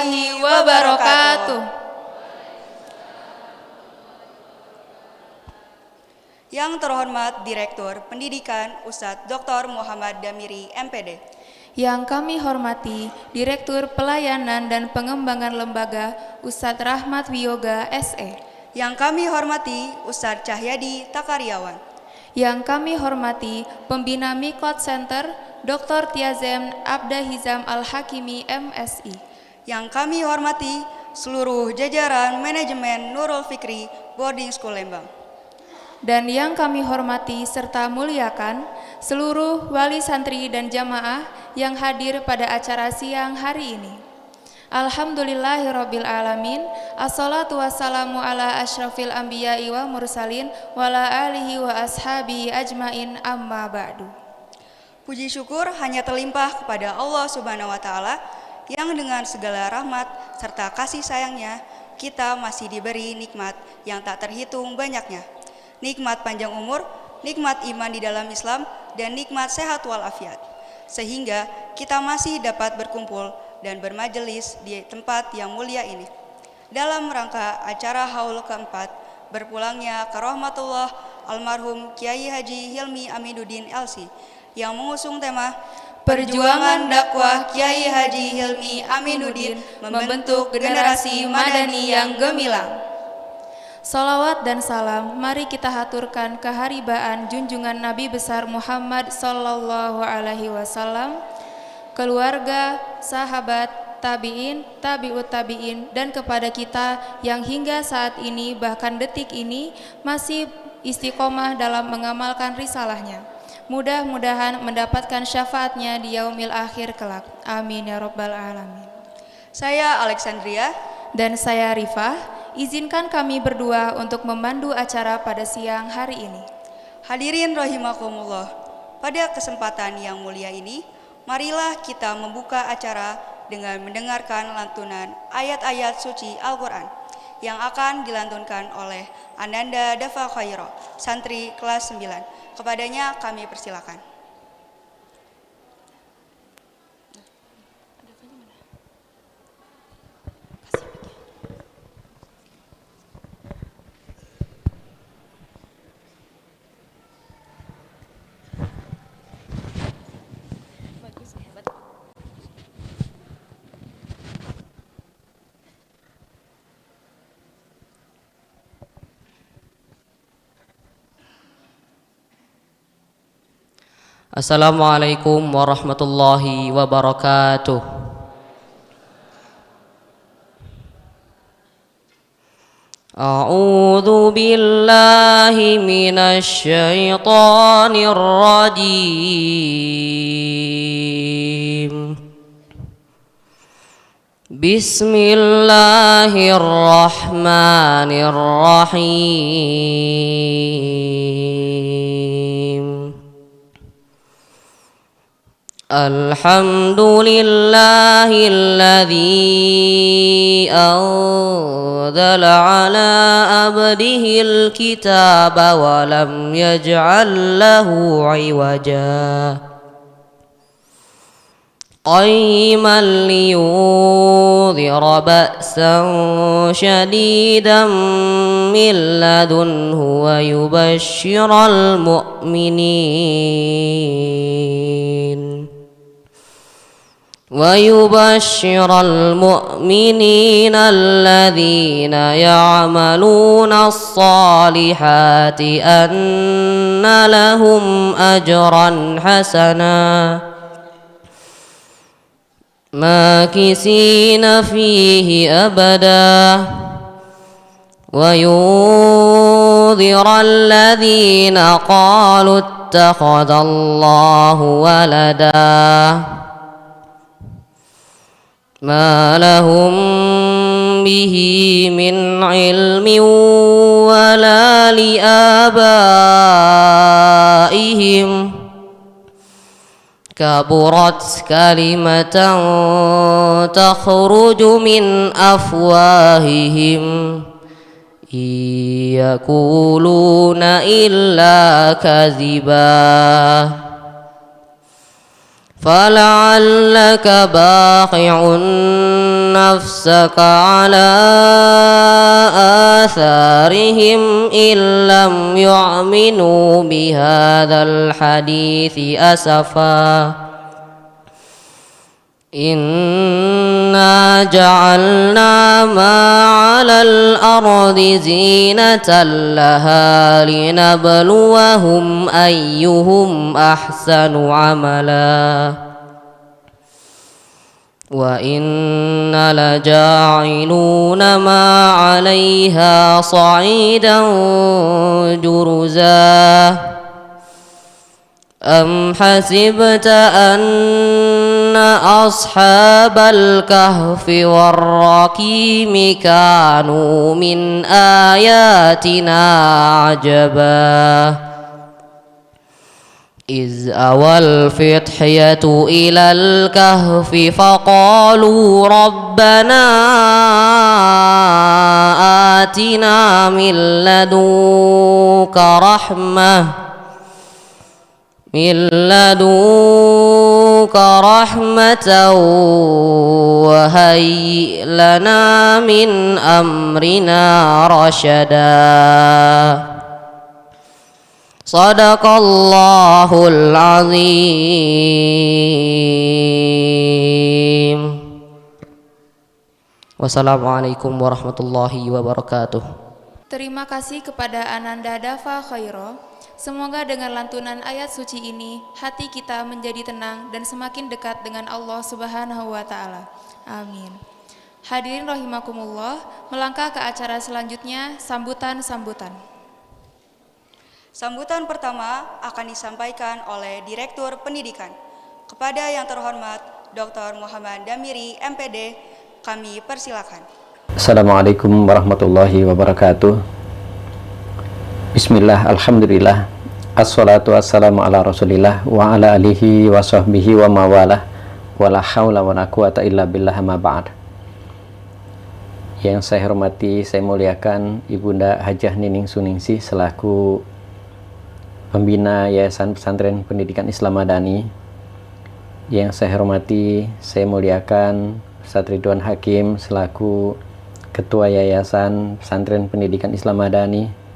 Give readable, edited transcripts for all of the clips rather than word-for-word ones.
warahmatullahi wabarakatuh. Yang terhormat Direktur Pendidikan Ustadz Dr. Muhammad Damiri, MPD. Yang kami hormati Direktur Pelayanan dan Pengembangan Lembaga Ustadz Rahmat Wiyoga, SE. Yang kami hormati Ustadz Cahyadi Takariawan. Yang kami hormati Pembina Mikot Center Dr. Tiazem Abda Hizam Al-Hakimi, MSI. Yang kami hormati seluruh jajaran manajemen Nurul Fikri Boarding School Lembang. Dan yang kami hormati serta muliakan seluruh wali santri dan jamaah yang hadir pada acara siang hari ini. Alhamdulillahirabbil alamin. Assalatu wassalamu ala asyrafil anbiya'i wa mursalin wa ala alihi wa ashabihi ajmain, amma ba'du. Puji syukur hanya terlimpah kepada Allah Subhanahu wa taala yang dengan segala rahmat serta kasih sayangnya kita masih diberi nikmat yang tak terhitung banyaknya. Nikmat panjang umur, nikmat iman di dalam Islam, dan nikmat sehat walafiat. Sehingga kita masih dapat berkumpul dan bermajelis di tempat yang mulia ini. Dalam rangka acara haul keempat, berpulangnya ke rahmatullah almarhum Kiai Haji Hilmi Aminuddin LC, yang mengusung tema Perjuangan dakwah Kiai Haji Hilmi Aminuddin membentuk generasi madani yang gemilang. Salawat dan salam mari kita haturkan keharibaan junjungan Nabi besar Muhammad sallallahu alaihi wasallam, keluarga, sahabat, tabi'in, tabi'ut tabi'in, dan kepada kita yang hingga saat ini bahkan detik ini masih istiqomah dalam mengamalkan risalahnya. Mudah-mudahan mendapatkan syafaatnya di yaumil akhir kelak. Amin ya rabbal alamin. Saya Alexandria dan saya Rifah. Izinkan kami berdua untuk memandu acara pada siang hari ini. Hadirin rahimakumullah, pada kesempatan yang mulia ini, marilah kita membuka acara dengan mendengarkan lantunan ayat-ayat suci Al-Quran yang akan dilantunkan oleh Ananda Dafa Khairo, santri kelas 9. Kepadanya kami persilakan. Assalamualaikum warahmatullahi wabarakatuh. A'udzu billahi minasy syaithanir rajim. Bismillahirrahmanirrahim. Alhamdulillahilladzi anzala ala abdihil kitaba wa lam yaj'al lahu 'iwaja qayyiman liyundhira ba'san syadidan min ladunhu wa yubashshiral mu'minin الذين يعملون الصالحات أن لهم أجرا حسنا ماكثين فيه أبدا وينذر الذين قالوا اتخذ الله ولدا ما لهم به من علم ولا لآبائهم كبرت كلمة تخرج من أفواههم إن يقولون إلا كذبا فلعلك باخع نفسك على آثارهم إن لم يؤمنوا بهذا الحديث أسفا إنا جعلنا ما على الأرض زينة لها لنبلوهم أيهم أحسن عملا وإنا لجاعلون ما عليها صعيدا جرزا أم حسبت أن أصحاب الكهف والرقيم كانوا من آياتنا عجبا إذ أوى الفتحية إلى الكهف فقالوا ربنا آتنا من لدنك رحمة وهيئ لنا من أمرنا رشدا صدق الله العظيم. Wassalamualaikum warahmatullahi wabarakatuh. Terima kasih kepada Ananda Dava Khairo. Semoga dengan lantunan ayat suci ini hati kita menjadi tenang dan semakin dekat dengan Allah Subhanahu wa taala. Amin. Hadirin rahimakumullah, melangkah ke acara selanjutnya, sambutan-sambutan. Sambutan pertama akan disampaikan oleh Direktur Pendidikan. Kepada yang terhormat Dr. Muhammad Damiri, MPD, kami persilakan. Assalamualaikum warahmatullahi wabarakatuh. Bismillah, alhamdulillah, assalatu wassalamu ala rasulillah wa ala alihi wa sahbihi wa mawalah wa la hawla wa la quwata illa billah ma ba'd. Yang saya hormati, saya muliakan Ibunda Hajah Nining Suningsih selaku Pembina Yayasan Pesantren Pendidikan Islam Madani. Yang saya hormati, saya muliakan Ustaz Ridwan Hakim selaku Ketua Yayasan Pesantren Pendidikan Islam Madani.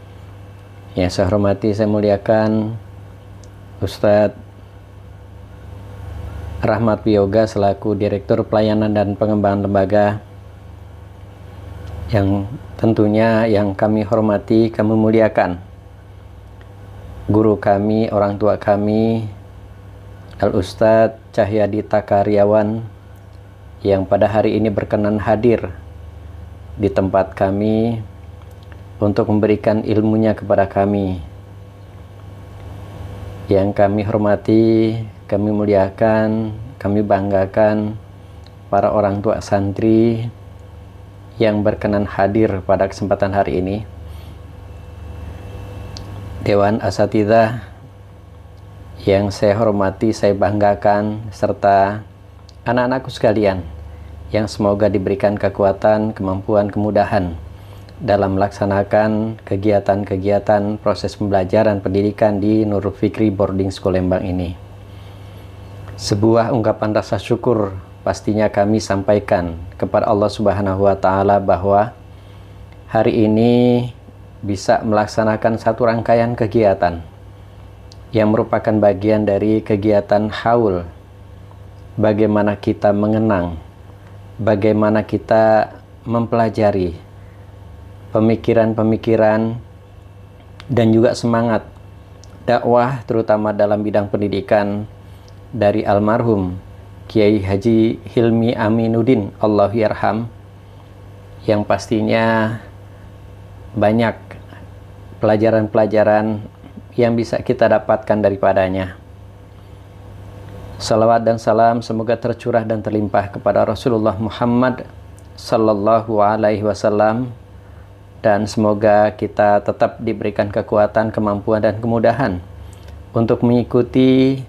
Yang saya hormati, saya muliakan Ustadz Rahmat Wiyoga selaku Direktur Pelayanan dan Pengembangan Lembaga. Yang tentunya yang kami hormati, kami muliakan guru kami, orang tua kami, Al-Ustadz Cahyadi Takaryawan, yang pada hari ini berkenan hadir di tempat kami untuk memberikan ilmunya kepada kami. Yang kami hormati, kami muliakan, kami banggakan para orang tua santri yang berkenan hadir pada kesempatan hari ini. Dewan Asatidzah yang saya hormati, saya banggakan, serta anak-anakku sekalian yang semoga diberikan kekuatan, kemampuan, kemudahan dalam melaksanakan kegiatan-kegiatan proses pembelajaran pendidikan di Nurul Fikri Boarding School Lembang ini. Sebuah ungkapan rasa syukur pastinya kami sampaikan kepada Allah Subhanahu wa taala bahwa hari ini bisa melaksanakan satu rangkaian kegiatan yang merupakan bagian dari kegiatan haul, bagaimana kita mengenang, bagaimana kita mempelajari pemikiran-pemikiran dan juga semangat dakwah terutama dalam bidang pendidikan dari almarhum Kiai Haji Hilmi Aminuddin Allahyarham, yang pastinya banyak pelajaran-pelajaran yang bisa kita dapatkan daripadanya. Salawat dan salam semoga tercurah dan terlimpah kepada Rasulullah Muhammad sallallahu alaihi wasallam, dan semoga kita tetap diberikan kekuatan, kemampuan, dan kemudahan untuk mengikuti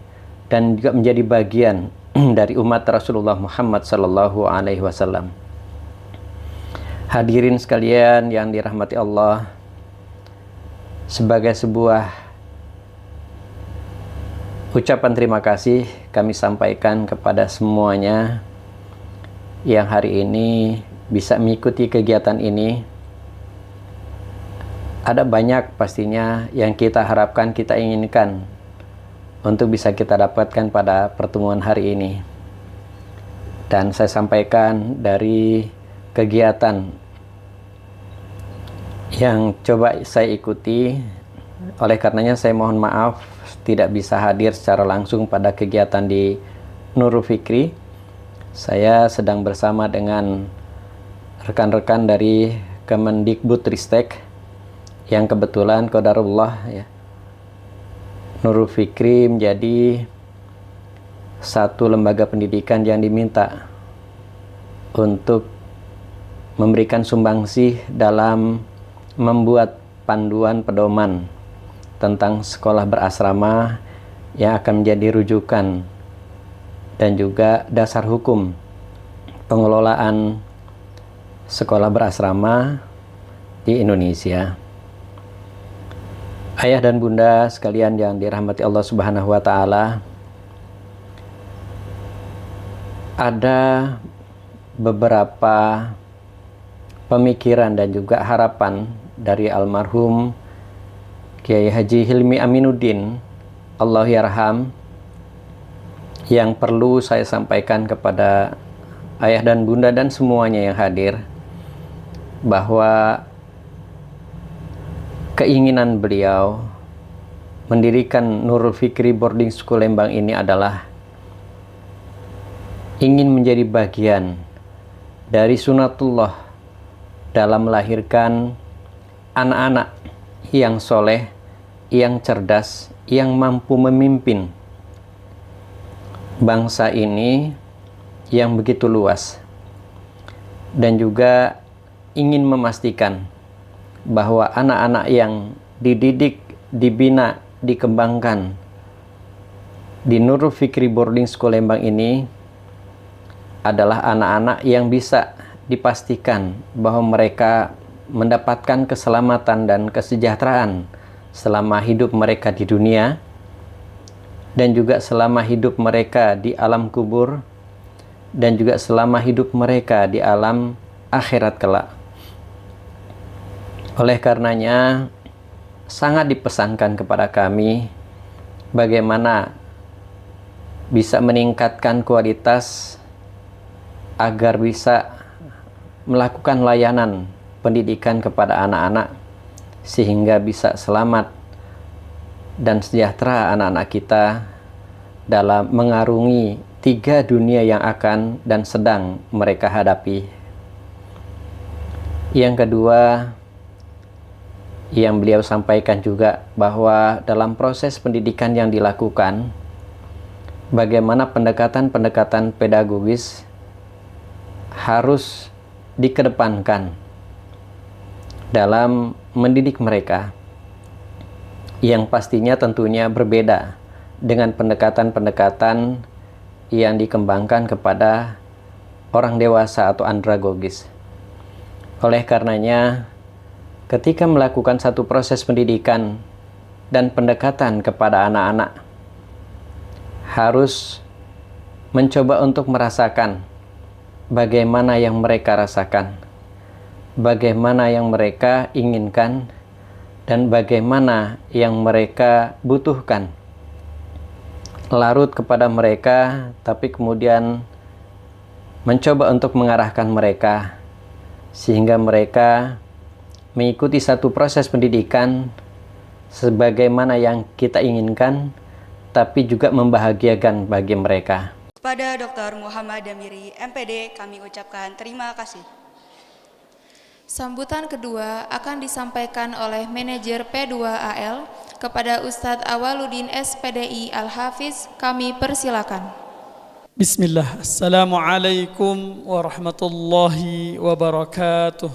dan juga menjadi bagian dari umat Rasulullah Muhammad sallallahu alaihi wasallam. Hadirin sekalian yang dirahmati Allah, sebagai sebuah Ucapan terima kasih kami sampaikan kepada semuanya yang hari ini bisa mengikuti kegiatan ini. Ada banyak pastinya yang kita harapkan, kita inginkan untuk bisa kita dapatkan pada pertemuan hari ini. Dan saya sampaikan dari kegiatan yang coba saya ikuti, oleh karenanya saya mohon maaf tidak bisa hadir secara langsung pada kegiatan di Nurul Fikri. Saya sedang bersama dengan rekan-rekan dari Kemendikbudristek yang kebetulan qadarullah ya, Nurul Fikri menjadi satu lembaga pendidikan yang diminta untuk memberikan sumbangsih dalam membuat panduan pedoman tentang sekolah berasrama yang akan menjadi rujukan dan juga dasar hukum pengelolaan sekolah berasrama di Indonesia. Ayah dan bunda sekalian yang dirahmati Allah Subhanahu wa taala, ada beberapa pemikiran dan juga harapan dari almarhum Kiai Haji Hilmi Aminuddin Allahyarham yang perlu saya sampaikan kepada ayah dan bunda dan semuanya yang hadir, bahwa keinginan beliau mendirikan Nurul Fikri Boarding School Lembang ini adalah ingin menjadi bagian dari sunatullah dalam melahirkan anak-anak yang soleh, yang cerdas, yang mampu memimpin bangsa ini yang begitu luas, dan juga ingin memastikan bahwa anak-anak yang dididik, dibina, dikembangkan di Nurul Fikri Boarding School Lembang ini adalah anak-anak yang bisa dipastikan bahwa mereka mendapatkan keselamatan dan kesejahteraan selama hidup mereka di dunia dan juga selama hidup mereka di alam kubur dan juga selama hidup mereka di alam akhirat kelak. Oleh karenanya sangat dipesankan kepada kami bagaimana bisa meningkatkan kualitas agar bisa melakukan layanan pendidikan kepada anak-anak sehingga bisa selamat dan sejahtera anak-anak kita dalam mengarungi 3 dunia yang akan dan sedang mereka hadapi. Yang kedua yang beliau sampaikan juga bahwa dalam proses pendidikan yang dilakukan, bagaimana pendekatan-pendekatan pedagogis harus dikedepankan dalam mendidik mereka, yang pastinya tentunya berbeda dengan pendekatan-pendekatan yang dikembangkan kepada orang dewasa atau andragogis. Oleh karenanya, ketika melakukan satu proses pendidikan dan pendekatan kepada anak-anak, harus mencoba untuk merasakan bagaimana yang mereka rasakan, bagaimana yang mereka inginkan, dan bagaimana yang mereka butuhkan. Larut kepada mereka, tapi kemudian mencoba untuk mengarahkan mereka sehingga mereka mengikuti satu proses pendidikan sebagaimana yang kita inginkan, tapi juga membahagiakan bagi mereka. Kepada Dr. Muhammad Damiri, MPD, kami ucapkan terima kasih. Sambutan kedua akan disampaikan oleh manajer P2AL kepada Ustadz Awaludin SPDI Al-Hafiz. Kami persilakan. Bismillah. Assalamualaikum warahmatullahi wabarakatuh.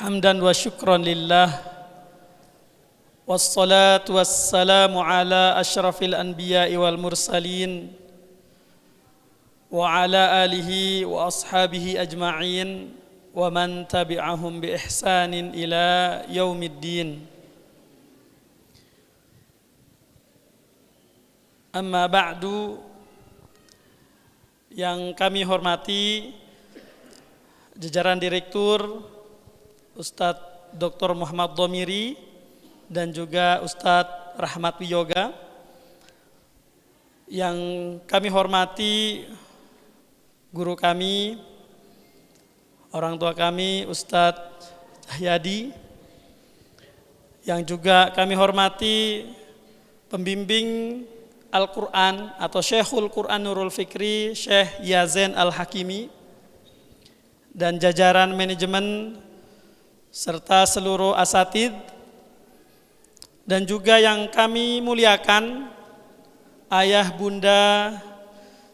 Hamdan wa syukran lillah. Wassalatu wassalamu ala asyrafil anbiya'i wal mursalin wa ala alihi wa ashabihi ajma'in ومن تبعهم بإحسان إلى يوم الدين. Amma ba'du, yang kami hormati jajaran Direktur Ustadz Dr. Muhammad Dhomiri dan juga Ustadz Rahmat Wiyoga, yang kami hormati guru kami, orang tua kami Ustadz Cahyadi, yang juga kami hormati pembimbing Al-Quran atau Syekhul Quran Nurul Fikri Syekh Yazen Al-Hakimi, dan jajaran manajemen serta seluruh asatid, dan juga yang kami muliakan ayah bunda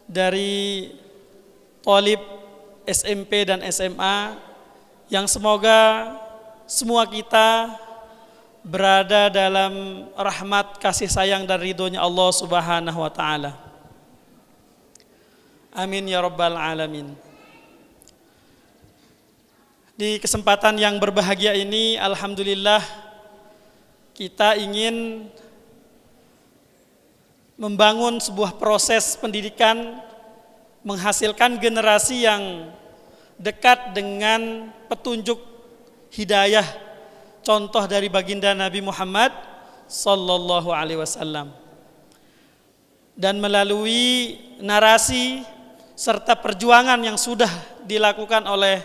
dari thalib SMP dan SMA, yang semoga semua kita berada dalam rahmat, kasih sayang dan ridhonya Allah Subhanahu wa ta'ala. Amin ya rabbal alamin. Di kesempatan yang berbahagia ini, alhamdulillah, kita ingin membangun sebuah proses pendidikan, menghasilkan generasi yang dekat dengan petunjuk hidayah, contoh dari baginda Nabi Muhammad sallallahu alaihi wasallam. Dan melalui narasi serta perjuangan yang sudah dilakukan oleh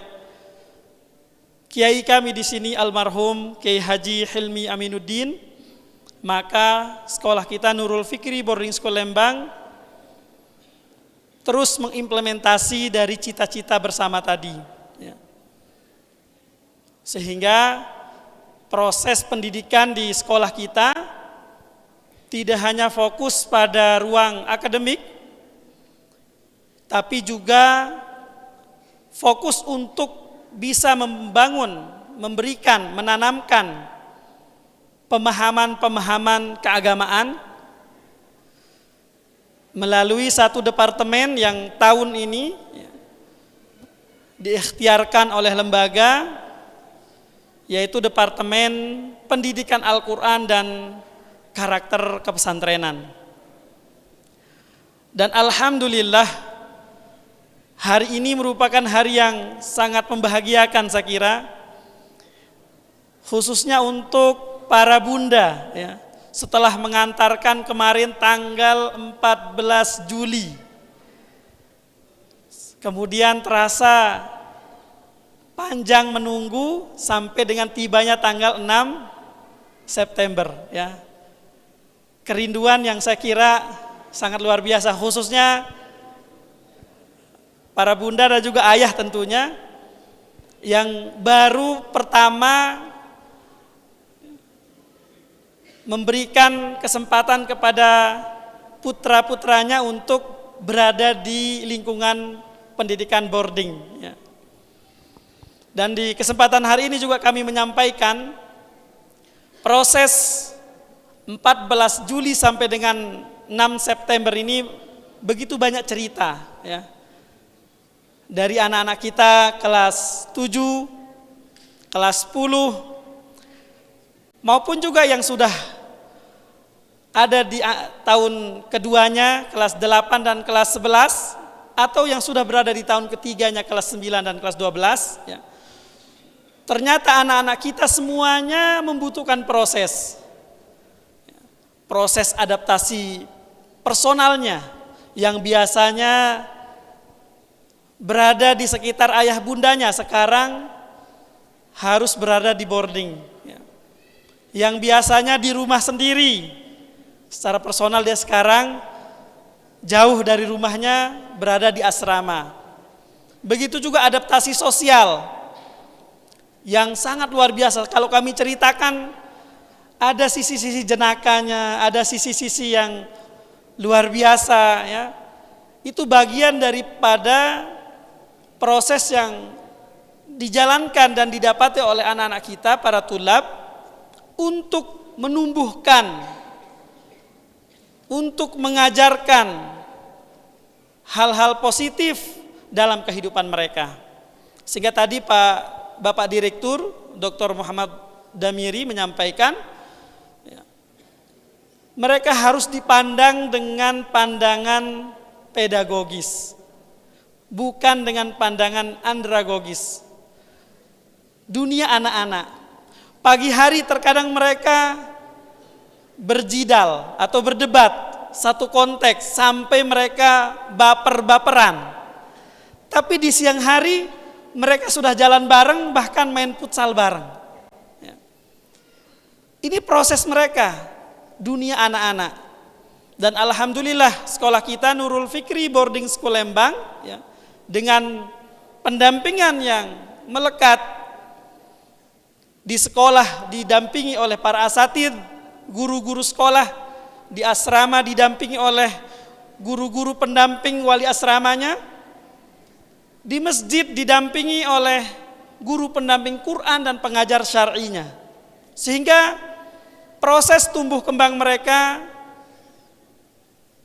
kiai kami di sini, almarhum Kiai Haji Hilmi Aminuddin, maka sekolah kita Nurul Fikri Boarding School Lembang terus mengimplementasi dari cita-cita bersama tadi, ya. Sehingga proses pendidikan di sekolah kita tidak hanya fokus pada ruang akademik, tapi juga fokus untuk bisa membangun, memberikan, menanamkan pemahaman-pemahaman keagamaan melalui satu departemen yang tahun ini diikhtiarkan oleh lembaga, yaitu Departemen Pendidikan Al-Quran dan Karakter Kepesantrenan. Dan alhamdulillah, hari ini merupakan hari yang sangat membahagiakan saya kira, khususnya untuk para bunda, ya. Setelah mengantarkan kemarin tanggal 14 Juli, kemudian terasa panjang menunggu sampai dengan tibanya tanggal 6 September, ya. Kerinduan yang saya kira sangat luar biasa, khususnya para bunda dan juga ayah tentunya, yang baru pertama memberikan kesempatan kepada putra-putranya untuk berada di lingkungan pendidikan boarding, ya. Dan di kesempatan hari ini juga kami menyampaikan proses 14 Juli sampai dengan 6 September ini begitu banyak cerita, ya. Dari anak-anak kita kelas 7, kelas 10, maupun juga yang sudah ada di tahun keduanya, kelas 8 dan kelas 11, atau yang sudah berada di tahun ketiganya, kelas 9 dan kelas 12, ya. Ternyata anak-anak kita semuanya membutuhkan proses adaptasi personalnya yang biasanya berada di sekitar ayah bundanya, sekarang harus berada di boarding, ya. Yang biasanya di rumah sendiri, secara personal dia sekarang jauh dari rumahnya, berada di asrama. Begitu juga adaptasi sosial yang sangat luar biasa. Kalau kami ceritakan, ada sisi-sisi jenakanya, ada sisi-sisi yang luar biasa, ya. Itu bagian daripada proses yang dijalankan dan didapati oleh anak-anak kita, para tulab, untuk menumbuhkan, untuk mengajarkan hal-hal positif dalam kehidupan mereka. Sehingga tadi Pak Bapak Direktur Dr. Muhammad Damiri menyampaikan, mereka harus dipandang dengan pandangan pedagogis, bukan dengan pandangan andragogis. Dunia anak-anak, pagi hari terkadang mereka berjidal atau berdebat satu konteks sampai mereka baper-baperan. Tapi di siang hari mereka sudah jalan bareng, bahkan main futsal bareng. Ini proses mereka, dunia anak-anak. Dan alhamdulillah sekolah kita Nurul Fikri Boarding School Lembang dengan pendampingan yang melekat di sekolah didampingi oleh para asatidz, guru-guru sekolah, di asrama didampingi oleh guru-guru pendamping wali asramanya, di masjid didampingi oleh guru pendamping Quran dan pengajar syar'inya. Sehingga proses tumbuh kembang mereka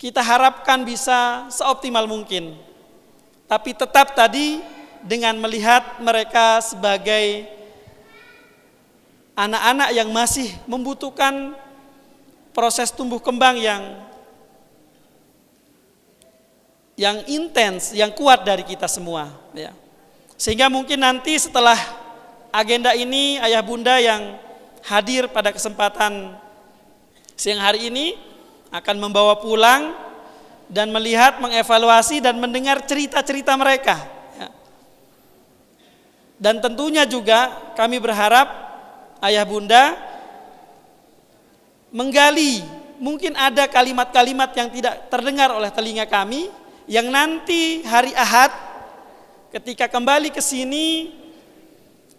kita harapkan bisa seoptimal mungkin. Tapi tetap tadi dengan melihat mereka sebagai anak-anak yang masih membutuhkan proses tumbuh kembang yang intens, yang kuat dari kita semua. Sehingga mungkin nanti setelah agenda ini, ayah bunda yang hadir pada kesempatan siang hari ini akan membawa pulang dan melihat, mengevaluasi dan mendengar cerita-cerita mereka. Dan tentunya juga kami berharap ayah bunda menggali, mungkin ada kalimat-kalimat yang tidak terdengar oleh telinga kami, yang nanti hari Ahad ketika kembali ke sini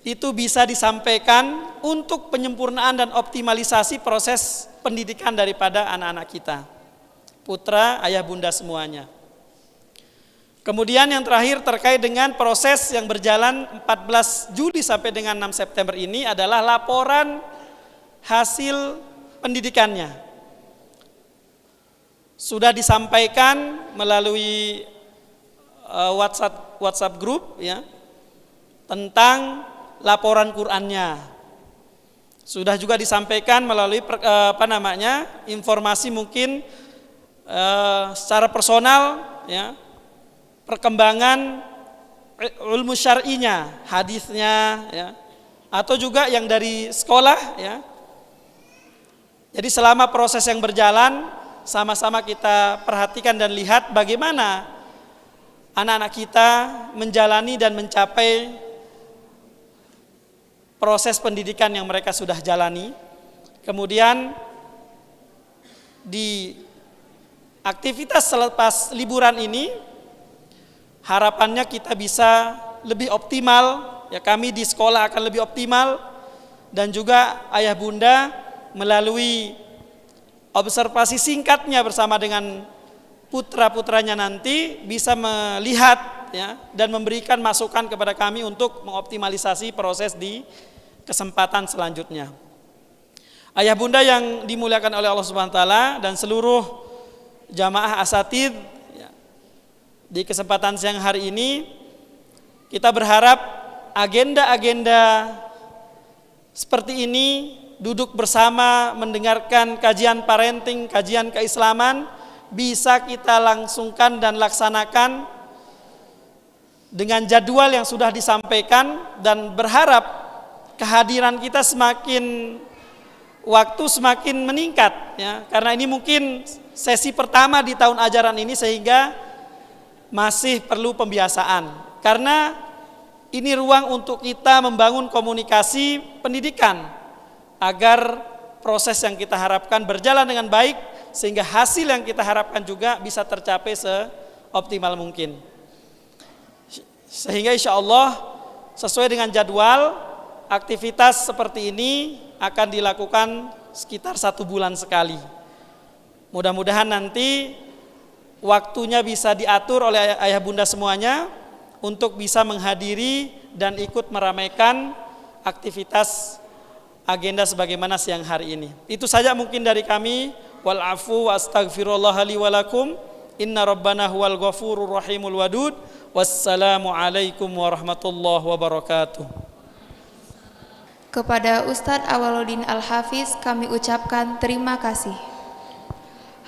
itu bisa disampaikan untuk penyempurnaan dan optimalisasi proses pendidikan daripada anak-anak kita, putra ayah bunda semuanya. Kemudian yang terakhir terkait dengan proses yang berjalan 14 Juli sampai dengan 6 September ini adalah laporan hasil pendidikannya. Sudah disampaikan melalui WhatsApp grup tentang laporan Qur'annya. Sudah juga disampaikan melalui informasi mungkin secara personal perkembangan ilmu syar'inya, hadisnya atau juga yang dari sekolah Jadi selama proses yang berjalan sama-sama kita perhatikan dan lihat bagaimana anak-anak kita menjalani dan mencapai proses pendidikan yang mereka sudah jalani. Kemudian di aktivitas selepas liburan ini harapannya kita bisa lebih optimal, kami di sekolah akan lebih optimal, dan juga ayah bunda melalui observasi singkatnya bersama dengan putra-putranya nanti bisa melihat dan memberikan masukan kepada kami untuk mengoptimalisasi proses di kesempatan selanjutnya. Ayah bunda yang dimuliakan oleh Allah Subhanahu wa taala dan seluruh jamaah asatidz, di kesempatan siang hari ini kita berharap agenda-agenda seperti ini, duduk bersama mendengarkan kajian parenting, kajian keislaman, bisa kita langsungkan dan laksanakan dengan jadwal yang sudah disampaikan, dan berharap kehadiran kita semakin waktu semakin meningkat karena ini mungkin sesi pertama di tahun ajaran ini, sehingga masih perlu pembiasaan, karena ini ruang untuk kita membangun komunikasi pendidikan agar proses yang kita harapkan berjalan dengan baik, sehingga hasil yang kita harapkan juga bisa tercapai seoptimal mungkin. Sehingga insya Allah sesuai dengan jadwal, aktivitas seperti ini akan dilakukan sekitar 1 bulan sekali. Mudah-mudahan nanti waktunya bisa diatur oleh ayah bunda semuanya untuk bisa menghadiri dan ikut meramaikan aktivitas agenda sebagaimana siang hari ini. Itu saja mungkin dari kami. Wal afu wa astaghfirullah li wa lakum. Inna rabbana huwal ghafurur rahimul wadud. Wassalamu alaikum warahmatullahi wabarakatuh. Kepada Ustadz Awaludin Al-Hafiz kami ucapkan terima kasih.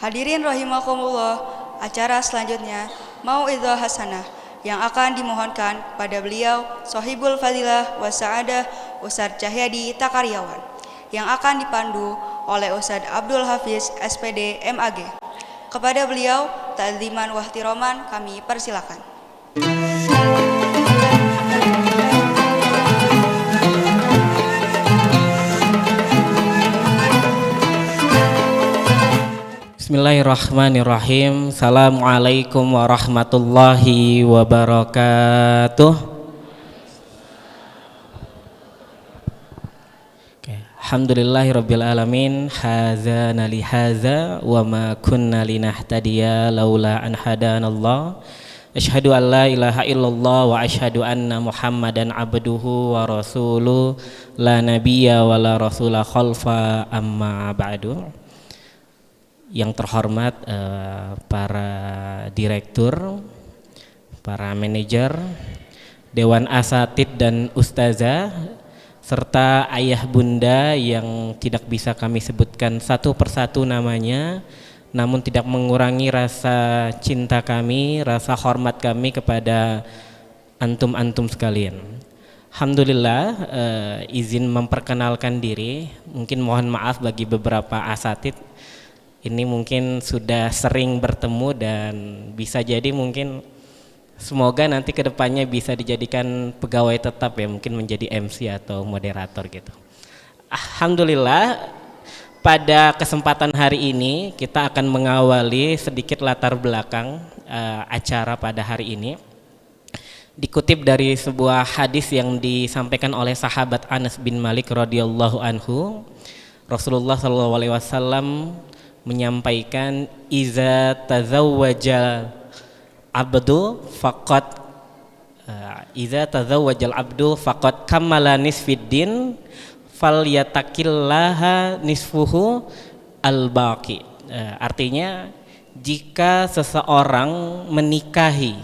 Hadirin rahimakumullah, acara selanjutnya Mau'idhah Hasanah yang akan dimohonkan kepada beliau Sohibul Fadilah wa Sa'adah Ustadz Cahyadi Takaryawan yang akan dipandu oleh Ustadz Abdul Hafiz SPD MAG. Kepada beliau ta'ziman wa ihtiroman kami persilakan. Bismillahirrahmanirrahim. Assalamualaikum warahmatullahi wabarakatuh. Alhamdulillahirabbil alamin. Hadzana li hadza wa ma kunna linahtadiya laula an hadanallah. Asyhadu an la ilaha illallah wa asyhadu anna Muhammadan abduhu wa rasuluh la nabiyya wa la rasula khalfa amma ba'du. Yang terhormat para direktur, para manajer, dewan asatid dan ustazah, serta ayah bunda yang tidak bisa kami sebutkan satu persatu namanya, namun tidak mengurangi rasa cinta kami, rasa hormat kami kepada antum-antum sekalian. Alhamdulillah, izin memperkenalkan diri. Mungkin mohon maaf bagi beberapa asatid. Ini mungkin sudah sering bertemu dan bisa jadi mungkin semoga nanti kedepannya bisa dijadikan pegawai tetap ya, mungkin menjadi MC atau moderator gitu. Alhamdulillah, pada kesempatan hari ini kita akan mengawali sedikit latar belakang acara pada hari ini. Dikutip dari sebuah hadis yang disampaikan oleh sahabat Anas bin Malik radhiyallahu anhu, Rasulullah SAW menyampaikan iza tazawwajal abdu faqad kammala nisfiddin falyataqillaha nisfuhu al-baqi. Artinya jika seseorang menikahi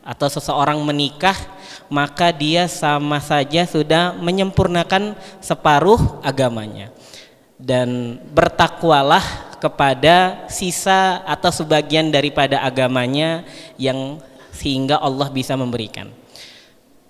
atau seseorang menikah, maka dia sama saja sudah menyempurnakan separuh agamanya. Dan bertakwalah kepada sisa atau sebagian daripada agamanya yang sehingga Allah bisa memberikan.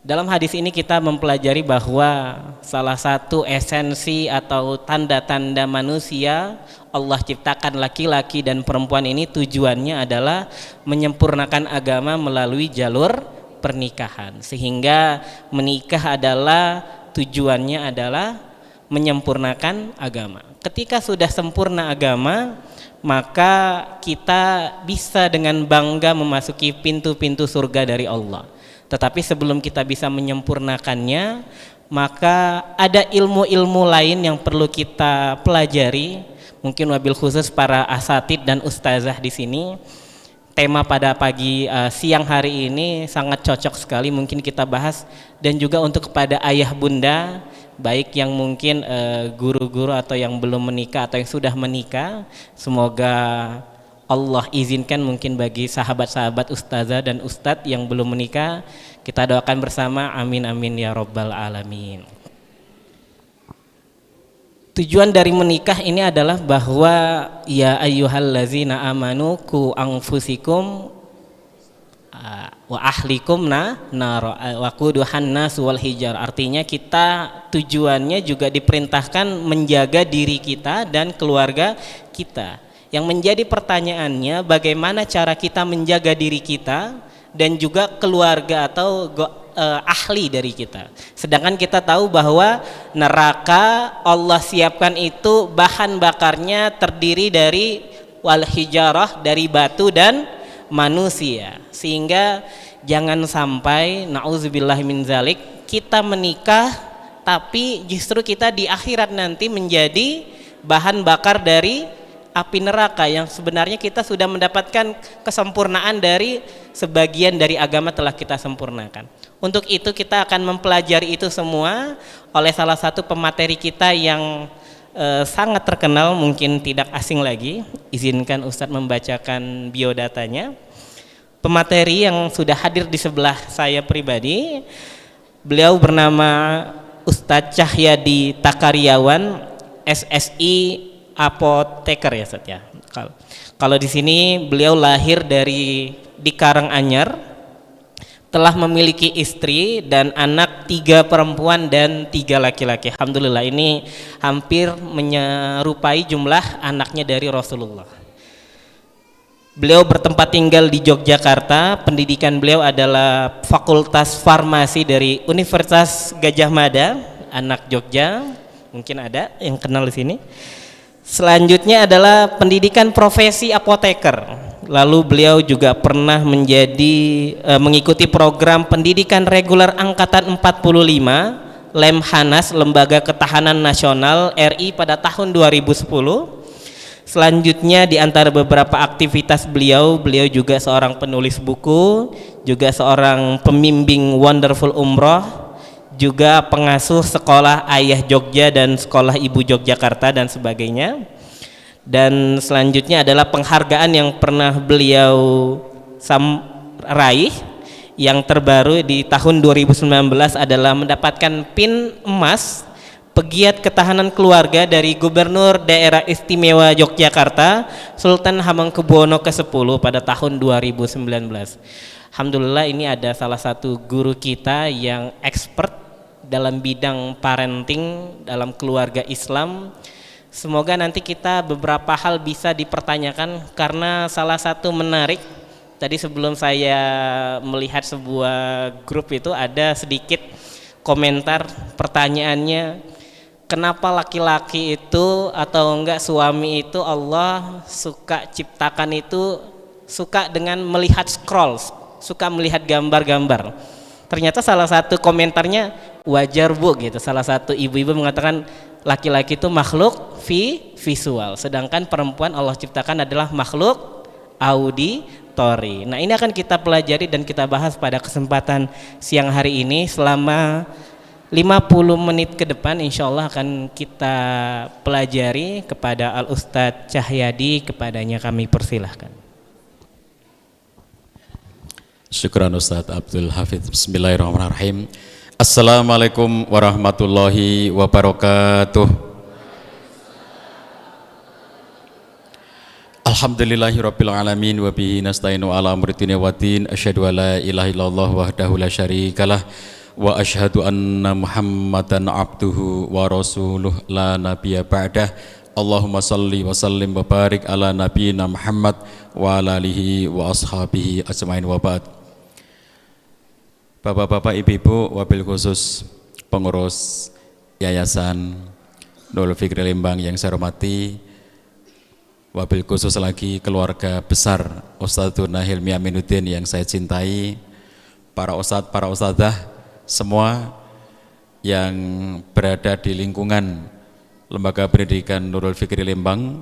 Dalam hadis ini kita mempelajari bahwa salah satu esensi atau tanda-tanda manusia Allah ciptakan laki-laki dan perempuan ini tujuannya adalah menyempurnakan agama melalui jalur pernikahan, sehingga menikah adalah tujuannya adalah menyempurnakan agama. Ketika sudah sempurna agama, maka kita bisa dengan bangga memasuki pintu-pintu surga dari Allah. Tetapi sebelum kita bisa menyempurnakannya, maka ada ilmu-ilmu lain yang perlu kita pelajari. Mungkin wabil khusus para asatid dan ustazah di sini. Tema pada siang hari ini sangat cocok sekali mungkin kita bahas, dan juga untuk kepada ayah bunda, baik yang mungkin guru-guru atau yang belum menikah atau yang sudah menikah, semoga Allah izinkan mungkin bagi sahabat-sahabat ustazah dan ustadz yang belum menikah, kita doakan bersama, amin amin ya rabbal alamin. Tujuan dari menikah ini adalah bahwa ya ayyuhallazina amanu ku anfusikum wa ahlikum nar wa quduhan nas wal hijar. Artinya kita tujuannya juga diperintahkan menjaga diri kita dan keluarga kita. Yang menjadi pertanyaannya, bagaimana cara kita menjaga diri kita dan juga keluarga atau ahli dari kita. Sedangkan kita tahu bahwa neraka Allah siapkan itu bahan bakarnya terdiri dari wal hijarah, dari batu dan manusia. Sehingga jangan sampai na'udzubillah min zalik kita menikah tapi justru kita di akhirat nanti menjadi bahan bakar dari api neraka, yang sebenarnya kita sudah mendapatkan kesempurnaan dari sebagian dari agama telah kita sempurnakan. Untuk itu kita akan mempelajari itu semua oleh salah satu pemateri kita yang sangat terkenal, mungkin tidak asing lagi. Izinkan Ustadz membacakan biodatanya. Pemateri yang sudah hadir di sebelah saya pribadi, beliau bernama Ustadz Cahyadi Takariawan, SSI apoteker ya Ustadz ya. Kalau di sini beliau lahir di Karanganyar, telah memiliki istri dan anak 3 perempuan dan 3 laki-laki. Alhamdulillah, ini hampir menyerupai jumlah anaknya dari Rasulullah. Beliau bertempat tinggal di Yogyakarta. Pendidikan beliau adalah Fakultas Farmasi dari Universitas Gadjah Mada, anak Jogja. Mungkin ada yang kenal di sini. Selanjutnya adalah pendidikan profesi apoteker. Lalu beliau juga pernah mengikuti program pendidikan reguler angkatan 45 Lemhanas, Lembaga Ketahanan Nasional RI pada tahun 2010. Selanjutnya di antara beberapa aktivitas beliau juga seorang penulis buku, juga seorang pembimbing Wonderful Umroh, juga pengasuh sekolah Ayah Jogja dan sekolah Ibu Yogyakarta dan sebagainya. Dan selanjutnya adalah penghargaan yang pernah beliau raih. Yang terbaru di tahun 2019 adalah mendapatkan PIN emas Pegiat Ketahanan Keluarga dari Gubernur Daerah Istimewa Yogyakarta Sultan Hamengkubuwono ke-10 pada tahun 2019. Alhamdulillah, ini ada salah satu guru kita yang expert dalam bidang parenting dalam keluarga Islam. Semoga nanti kita beberapa hal bisa dipertanyakan, karena salah satu menarik tadi sebelum saya melihat sebuah grup itu ada sedikit komentar pertanyaannya, kenapa laki-laki itu atau enggak suami itu Allah suka ciptakan itu suka dengan melihat scroll, suka melihat gambar-gambar. Ternyata salah satu komentarnya wajar Bu gitu. Salah satu ibu-ibu mengatakan laki-laki itu makhluk visual, sedangkan perempuan Allah ciptakan adalah makhluk auditori. Nah, ini akan kita pelajari dan kita bahas pada kesempatan siang hari ini selama 50 menit ke depan. Insya Allah akan kita pelajari kepada Al Ustadz Cahyadi. Kepadanya kami persilahkan. Syukran Ustadz Abdul Hafidz. Bismillahirrahmanirrahim. Assalamualaikum warahmatullahi wabarakatuh. Alhamdulillahirabbil alamin wa bihi nasta'inu ala amri dunya waddin. Asyhadu an la ilaha illallah wahdahu la syarikalah wa asyhadu anna Muhammadan abduhu wa rasuluh la nabiyya ba'dah. Allahumma salli wa sallim wa barik ala nabiyyina Muhammad wa ala alihi wa ashabihi ajmain wa ba'd. Bapak-bapak, ibu-ibu, wabil khusus pengurus Yayasan Nurul Fikri Lembang yang saya hormati, wabil khusus lagi keluarga besar Ustadzuna Hilmi Aminuddin yang saya cintai, para ustadz, para ustadzah, semua yang berada di lingkungan Lembaga Pendidikan Nurul Fikri Lembang,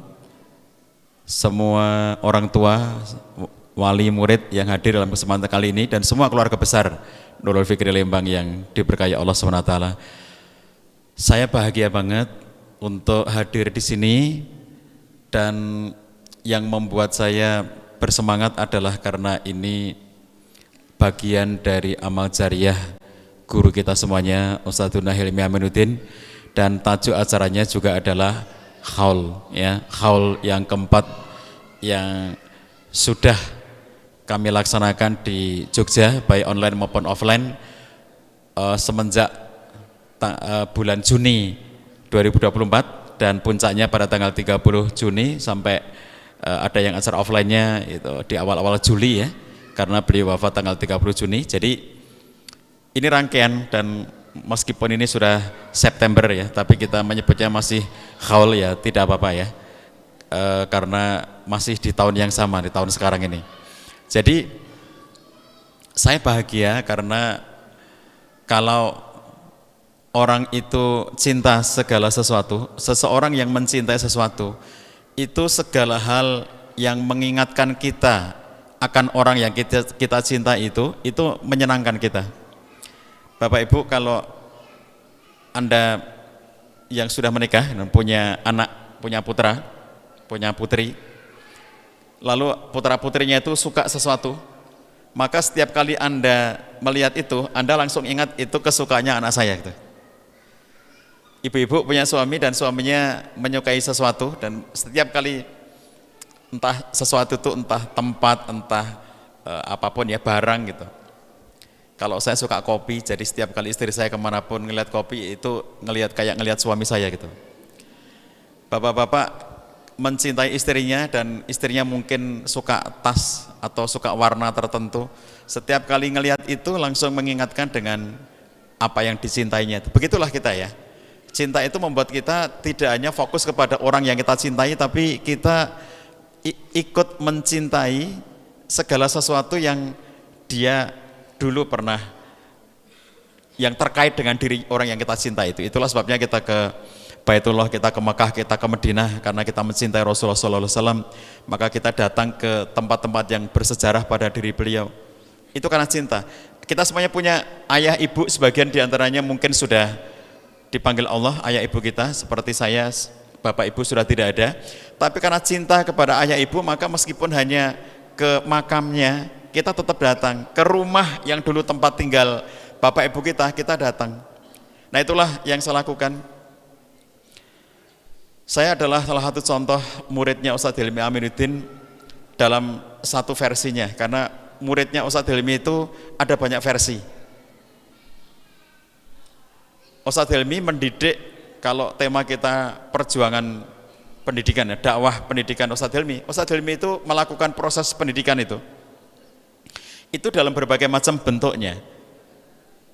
semua orang tua, wali murid yang hadir dalam kesempatan kali ini, dan semua keluarga besar Nurul Fikri Lembang yang diberkahi Allah SWT. Saya bahagia banget untuk hadir di sini, dan yang membuat saya bersemangat adalah karena ini bagian dari amal jariah guru kita semuanya, Ustadzuna Hilmi Aminuddin, dan tajuk acaranya juga adalah haul, ya, haul yang keempat yang sudah kami laksanakan di Jogja, baik online maupun offline, semenjak bulan Juni 2024, dan puncaknya pada tanggal 30 Juni sampai ada yang acara offline-nya itu di awal-awal Juli ya, karena beliau wafat tanggal 30 Juni. Jadi ini rangkaian, dan meskipun ini sudah September ya, tapi kita menyebutnya masih haul ya, tidak apa-apa ya, karena masih di tahun yang sama, di tahun sekarang ini. Jadi saya bahagia karena kalau orang itu cinta segala sesuatu, seseorang yang mencintai sesuatu, itu segala hal yang mengingatkan kita akan orang yang kita cinta itu menyenangkan kita. Bapak Ibu, kalau Anda yang sudah menikah dan punya anak, punya putra, punya putri, lalu putra-putrinya itu suka sesuatu, maka setiap kali Anda melihat itu, Anda langsung ingat itu kesukaannya anak saya gitu. ibu-ibu punya suami dan suaminya menyukai sesuatu, dan setiap kali entah sesuatu itu entah tempat, entah apapun ya, barang gitu. Kalau saya suka kopi, jadi setiap kali istri saya kemanapun ngelihat kopi itu kayak ngelihat suami saya gitu. Bapak-bapak mencintai istrinya dan istrinya mungkin suka tas atau suka warna tertentu. Setiap kali ngelihat itu langsung mengingatkan dengan apa yang dicintainya. Begitulah kita ya. Cinta itu membuat kita tidak hanya fokus kepada orang yang kita cintai, tapi kita ikut mencintai segala sesuatu yang dia dulu pernah, yang terkait dengan diri orang yang kita cintai itu. Itulah sebabnya kita ke Baitullah, kita ke Mekah, kita ke Madinah, karena kita mencintai Rasulullah SAW. Maka kita datang ke tempat-tempat yang bersejarah pada diri beliau. Itu karena cinta. Kita semuanya punya ayah ibu, sebagian diantaranya mungkin sudah dipanggil Allah ayah ibu kita, seperti saya, bapak ibu sudah tidak ada. Tapi karena cinta kepada ayah ibu, maka meskipun hanya ke makamnya, kita tetap datang. Ke rumah yang dulu tempat tinggal bapak ibu kita datang. Nah itulah yang saya lakukan. Saya adalah salah satu contoh muridnya Ustadz Hilmi Aminuddin dalam satu versinya, karena muridnya Ustadz Hilmi itu ada banyak versi. Ustadz Hilmi mendidik, kalau tema kita perjuangan pendidikan ya, dakwah pendidikan Ustadz Hilmi itu melakukan proses pendidikan itu dalam berbagai macam bentuknya.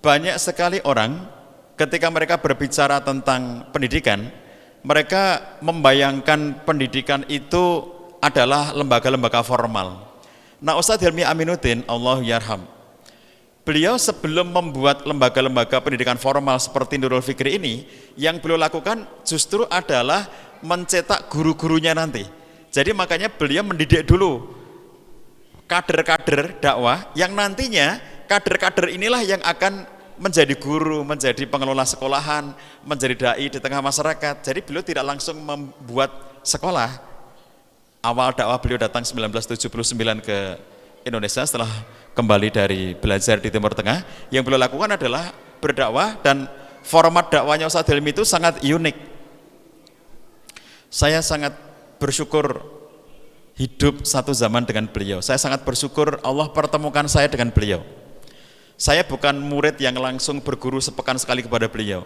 Banyak sekali orang ketika mereka berbicara tentang pendidikan, mereka membayangkan pendidikan itu adalah lembaga-lembaga formal. Nah, Ustadz Hilmi Aminuddin, Allahu yarham, beliau sebelum membuat lembaga-lembaga pendidikan formal seperti Nurul Fikri ini, yang beliau lakukan justru adalah mencetak guru-gurunya nanti. Jadi makanya beliau mendidik dulu kader-kader dakwah, yang nantinya kader-kader inilah yang akan menjadi guru, menjadi pengelola sekolahan, menjadi dai di tengah masyarakat. Jadi beliau tidak langsung membuat sekolah. Awal dakwah beliau datang 1979 ke Indonesia setelah kembali dari belajar di Timur Tengah. Yang beliau lakukan adalah berdakwah, dan format dakwahnya Ustadz Hilmi itu sangat unik. Saya sangat bersyukur hidup satu zaman dengan beliau. Saya sangat bersyukur Allah pertemukan saya dengan beliau. Saya bukan murid yang langsung berguru sepekan sekali kepada beliau.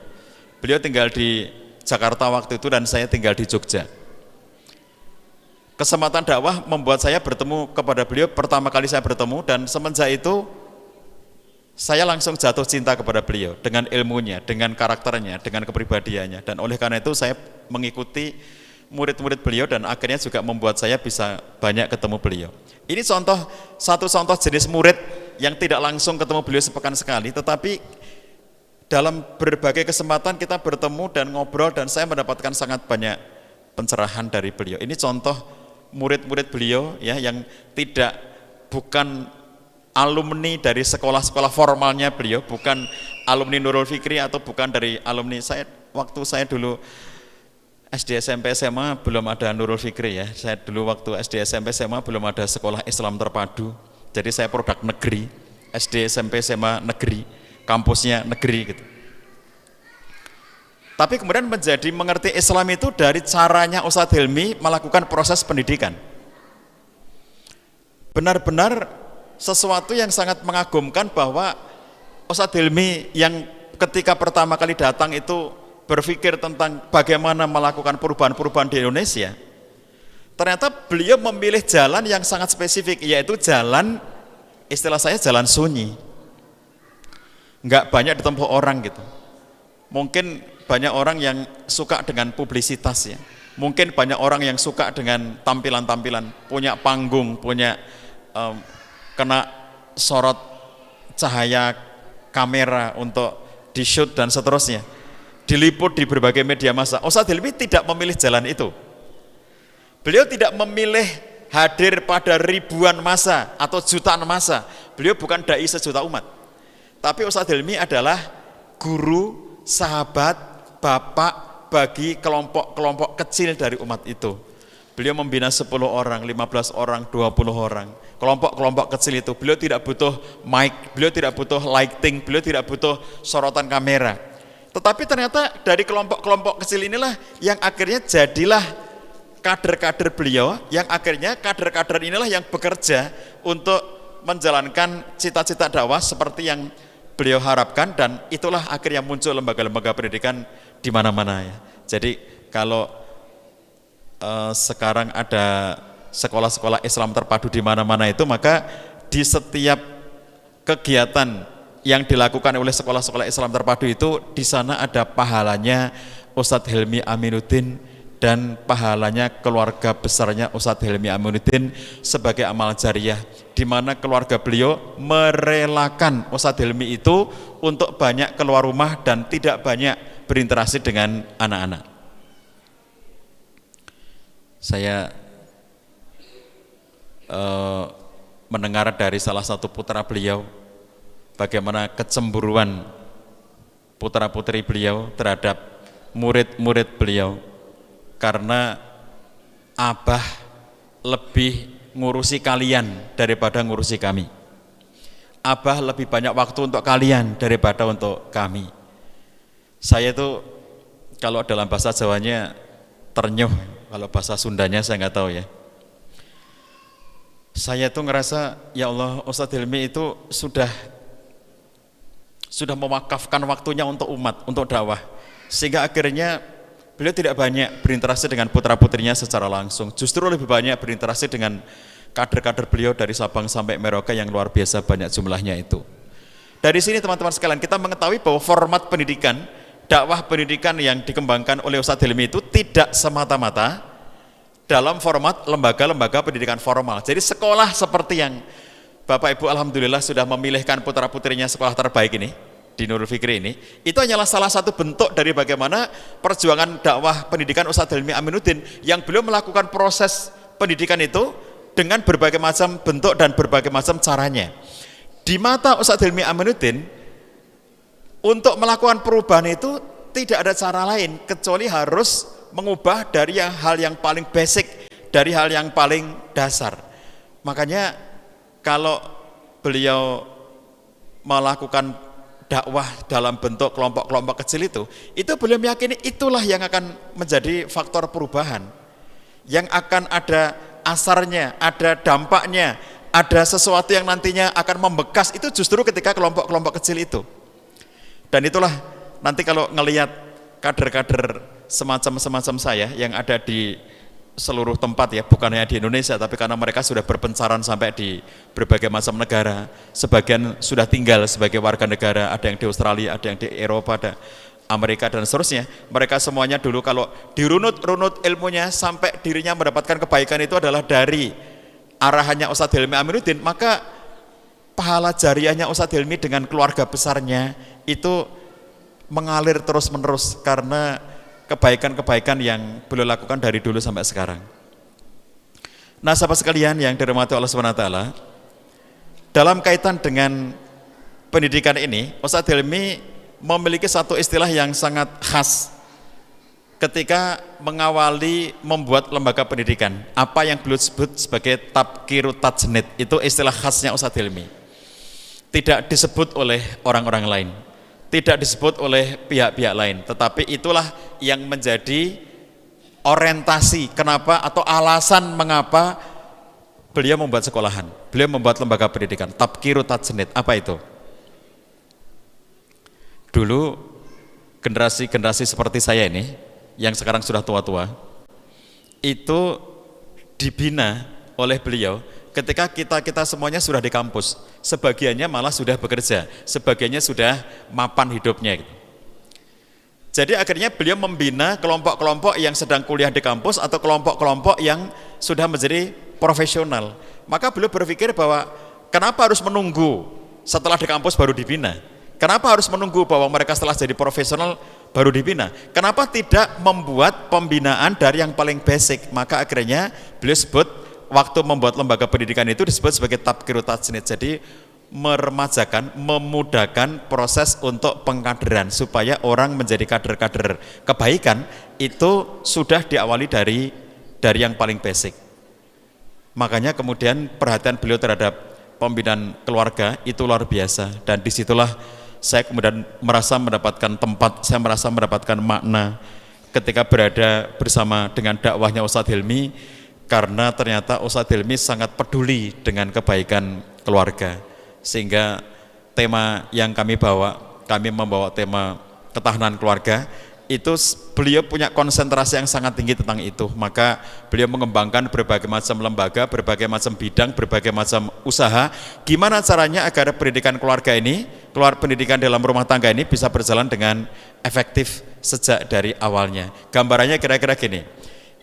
Beliau tinggal di Jakarta waktu itu dan saya tinggal di Jogja. Kesempatan dakwah membuat saya bertemu kepada beliau, pertama kali saya bertemu, dan semenjak itu saya langsung jatuh cinta kepada beliau dengan ilmunya, dengan karakternya, dengan kepribadiannya, dan oleh karena itu saya mengikuti murid-murid beliau dan akhirnya juga membuat saya bisa banyak ketemu beliau. Ini satu contoh jenis murid yang tidak langsung ketemu beliau sepekan sekali, tetapi dalam berbagai kesempatan kita bertemu dan ngobrol, dan saya mendapatkan sangat banyak pencerahan dari beliau. Ini contoh murid-murid beliau ya, yang bukan alumni dari sekolah-sekolah formalnya beliau, bukan alumni Nurul Fikri atau bukan dari alumni saya. Waktu saya dulu SD, SMP, SMA belum ada Nurul Fikri ya. Saya dulu waktu SD, SMP, SMA belum ada sekolah Islam terpadu. Jadi saya produk negeri, SD, SMP, SMA negeri, kampusnya negeri gitu. Tapi kemudian menjadi mengerti Islam itu dari caranya Ustadz Hilmi melakukan proses pendidikan. Benar-benar sesuatu yang sangat mengagumkan bahwa Ustadz Hilmi yang ketika pertama kali datang itu berpikir tentang bagaimana melakukan perubahan-perubahan di Indonesia, ternyata beliau memilih jalan yang sangat spesifik, yaitu jalan, istilah saya jalan sunyi, nggak banyak ditempuh orang gitu. Mungkin banyak orang yang suka dengan publisitas ya, mungkin banyak orang yang suka dengan tampilan-tampilan, punya panggung, punya kena sorot cahaya kamera untuk di shoot dan seterusnya, diliput di berbagai media massa. Ustadz Hilmi tidak memilih jalan itu. Beliau tidak memilih hadir pada ribuan massa atau jutaan massa. Beliau bukan dai sejuta umat. Tapi Ustadz Hilmi adalah guru, sahabat, bapak bagi kelompok-kelompok kecil dari umat itu. Beliau membina 10 orang, 15 orang, 20 orang. Kelompok-kelompok kecil itu. Beliau tidak butuh mic, beliau tidak butuh lighting, beliau tidak butuh sorotan kamera. Tetapi ternyata dari kelompok-kelompok kecil inilah yang akhirnya jadilah kader-kader beliau, yang akhirnya kader-kader inilah yang bekerja untuk menjalankan cita-cita dakwah seperti yang beliau harapkan, dan itulah akhirnya muncul lembaga-lembaga pendidikan di mana-mana ya. Jadi kalau sekarang ada sekolah-sekolah Islam terpadu di mana-mana itu, maka di setiap kegiatan yang dilakukan oleh sekolah-sekolah Islam terpadu itu, di sana ada pahalanya Ustadz Helmi Aminuddin dan pahalanya keluarga besarnya Ustadz Helmi Aminuddin sebagai amal jariah, di mana keluarga beliau merelakan Ustadz Helmi itu untuk banyak keluar rumah dan tidak banyak berinteraksi dengan anak-anak. Saya mendengar dari salah satu putra beliau bagaimana kecemburuan putra-putri beliau terhadap murid-murid beliau, karena abah lebih ngurusi kalian daripada ngurusi kami. Abah lebih banyak waktu untuk kalian daripada untuk kami. Saya itu kalau dalam bahasa Jawanya ternyuh, kalau bahasa Sundanya saya nggak tahu ya. Saya tuh ngerasa, ya Allah, Ustadz Hilmi itu sudah mewakafkan waktunya untuk umat, untuk dakwah, sehingga akhirnya beliau tidak banyak berinteraksi dengan putra-putrinya secara langsung, justru lebih banyak berinteraksi dengan kader-kader beliau dari Sabang sampai Merauke yang luar biasa banyak jumlahnya itu. Dari sini teman-teman sekalian, kita mengetahui bahwa format pendidikan, dakwah pendidikan yang dikembangkan oleh Ustadz Hilmi itu tidak semata-mata dalam format lembaga-lembaga pendidikan formal. Jadi sekolah seperti yang Bapak Ibu alhamdulillah sudah memilihkan putra-putrinya sekolah terbaik ini di Nurul Fikri ini, itu hanyalah salah satu bentuk dari bagaimana perjuangan dakwah pendidikan Ustadz Helmi Aminuddin, yang beliau melakukan proses pendidikan itu dengan berbagai macam bentuk dan berbagai macam caranya. Di mata Ustadz Helmi Aminuddin, untuk melakukan perubahan itu tidak ada cara lain kecuali harus mengubah dari hal yang paling basic, dari hal yang paling dasar. Makanya kalau beliau melakukan dakwah dalam bentuk kelompok-kelompok kecil itu beliau meyakini itulah yang akan menjadi faktor perubahan, yang akan ada asarnya, ada dampaknya, ada sesuatu yang nantinya akan membekas, itu justru ketika kelompok-kelompok kecil itu. Dan itulah nanti kalau ngelihat kader-kader semacam saya yang ada di seluruh tempat ya, bukan hanya di Indonesia, tapi karena mereka sudah berpencaran sampai di berbagai macam negara, sebagian sudah tinggal sebagai warga negara, ada yang di Australia, ada yang di Eropa, ada Amerika dan seterusnya. Mereka semuanya dulu kalau dirunut-runut ilmunya sampai dirinya mendapatkan kebaikan itu adalah dari arahannya Ustadz Helmi Aminuddin, maka pahala jariahnya Ustadz Helmi dengan keluarga besarnya itu mengalir terus-menerus karena kebaikan-kebaikan yang beliau lakukan dari dulu sampai sekarang. Nah, sahabat sekalian yang dirahmati Allah SWT, dalam kaitan dengan pendidikan ini, Ustadz Helmi memiliki satu istilah yang sangat khas ketika mengawali membuat lembaga pendidikan. Apa yang beliau sebut sebagai tabkiru tajnid, itu istilah khasnya Ustadz Helmi. Tidak disebut oleh orang-orang lain, tidak disebut oleh pihak-pihak lain, tetapi itulah yang menjadi orientasi kenapa atau alasan mengapa beliau membuat sekolahan, beliau membuat lembaga pendidikan tabkiru tajnid. Apa itu? Dulu generasi-generasi seperti saya ini yang sekarang sudah tua-tua itu dibina oleh beliau ketika kita semuanya sudah di kampus, sebagiannya malah sudah bekerja, sebagiannya sudah mapan hidupnya gitu. Jadi akhirnya beliau membina kelompok-kelompok yang sedang kuliah di kampus atau kelompok-kelompok yang sudah menjadi profesional. Maka beliau berpikir bahwa kenapa harus menunggu setelah di kampus baru dibina? Kenapa harus menunggu bahwa mereka setelah jadi profesional baru dibina? Kenapa tidak membuat pembinaan dari yang paling basic? Maka akhirnya beliau sebut waktu membuat lembaga pendidikan itu disebut sebagai tabkiru tajnid. Jadi meremajakan, memudahkan proses untuk pengkaderan supaya orang menjadi kader-kader kebaikan itu sudah diawali dari yang paling basic. Makanya kemudian perhatian beliau terhadap pembinaan keluarga itu luar biasa, dan disitulah saya kemudian merasa mendapatkan tempat, saya merasa mendapatkan makna ketika berada bersama dengan dakwahnya Ustadz Hilmi, karena ternyata Ustadz Hilmi sangat peduli dengan kebaikan keluarga, sehingga tema yang kami membawa tema ketahanan keluarga, itu beliau punya konsentrasi yang sangat tinggi tentang itu. Maka beliau mengembangkan berbagai macam lembaga, berbagai macam bidang, berbagai macam usaha, gimana caranya agar pendidikan keluarga ini, pendidikan dalam rumah tangga ini bisa berjalan dengan efektif sejak dari awalnya. Gambarannya kira-kira gini,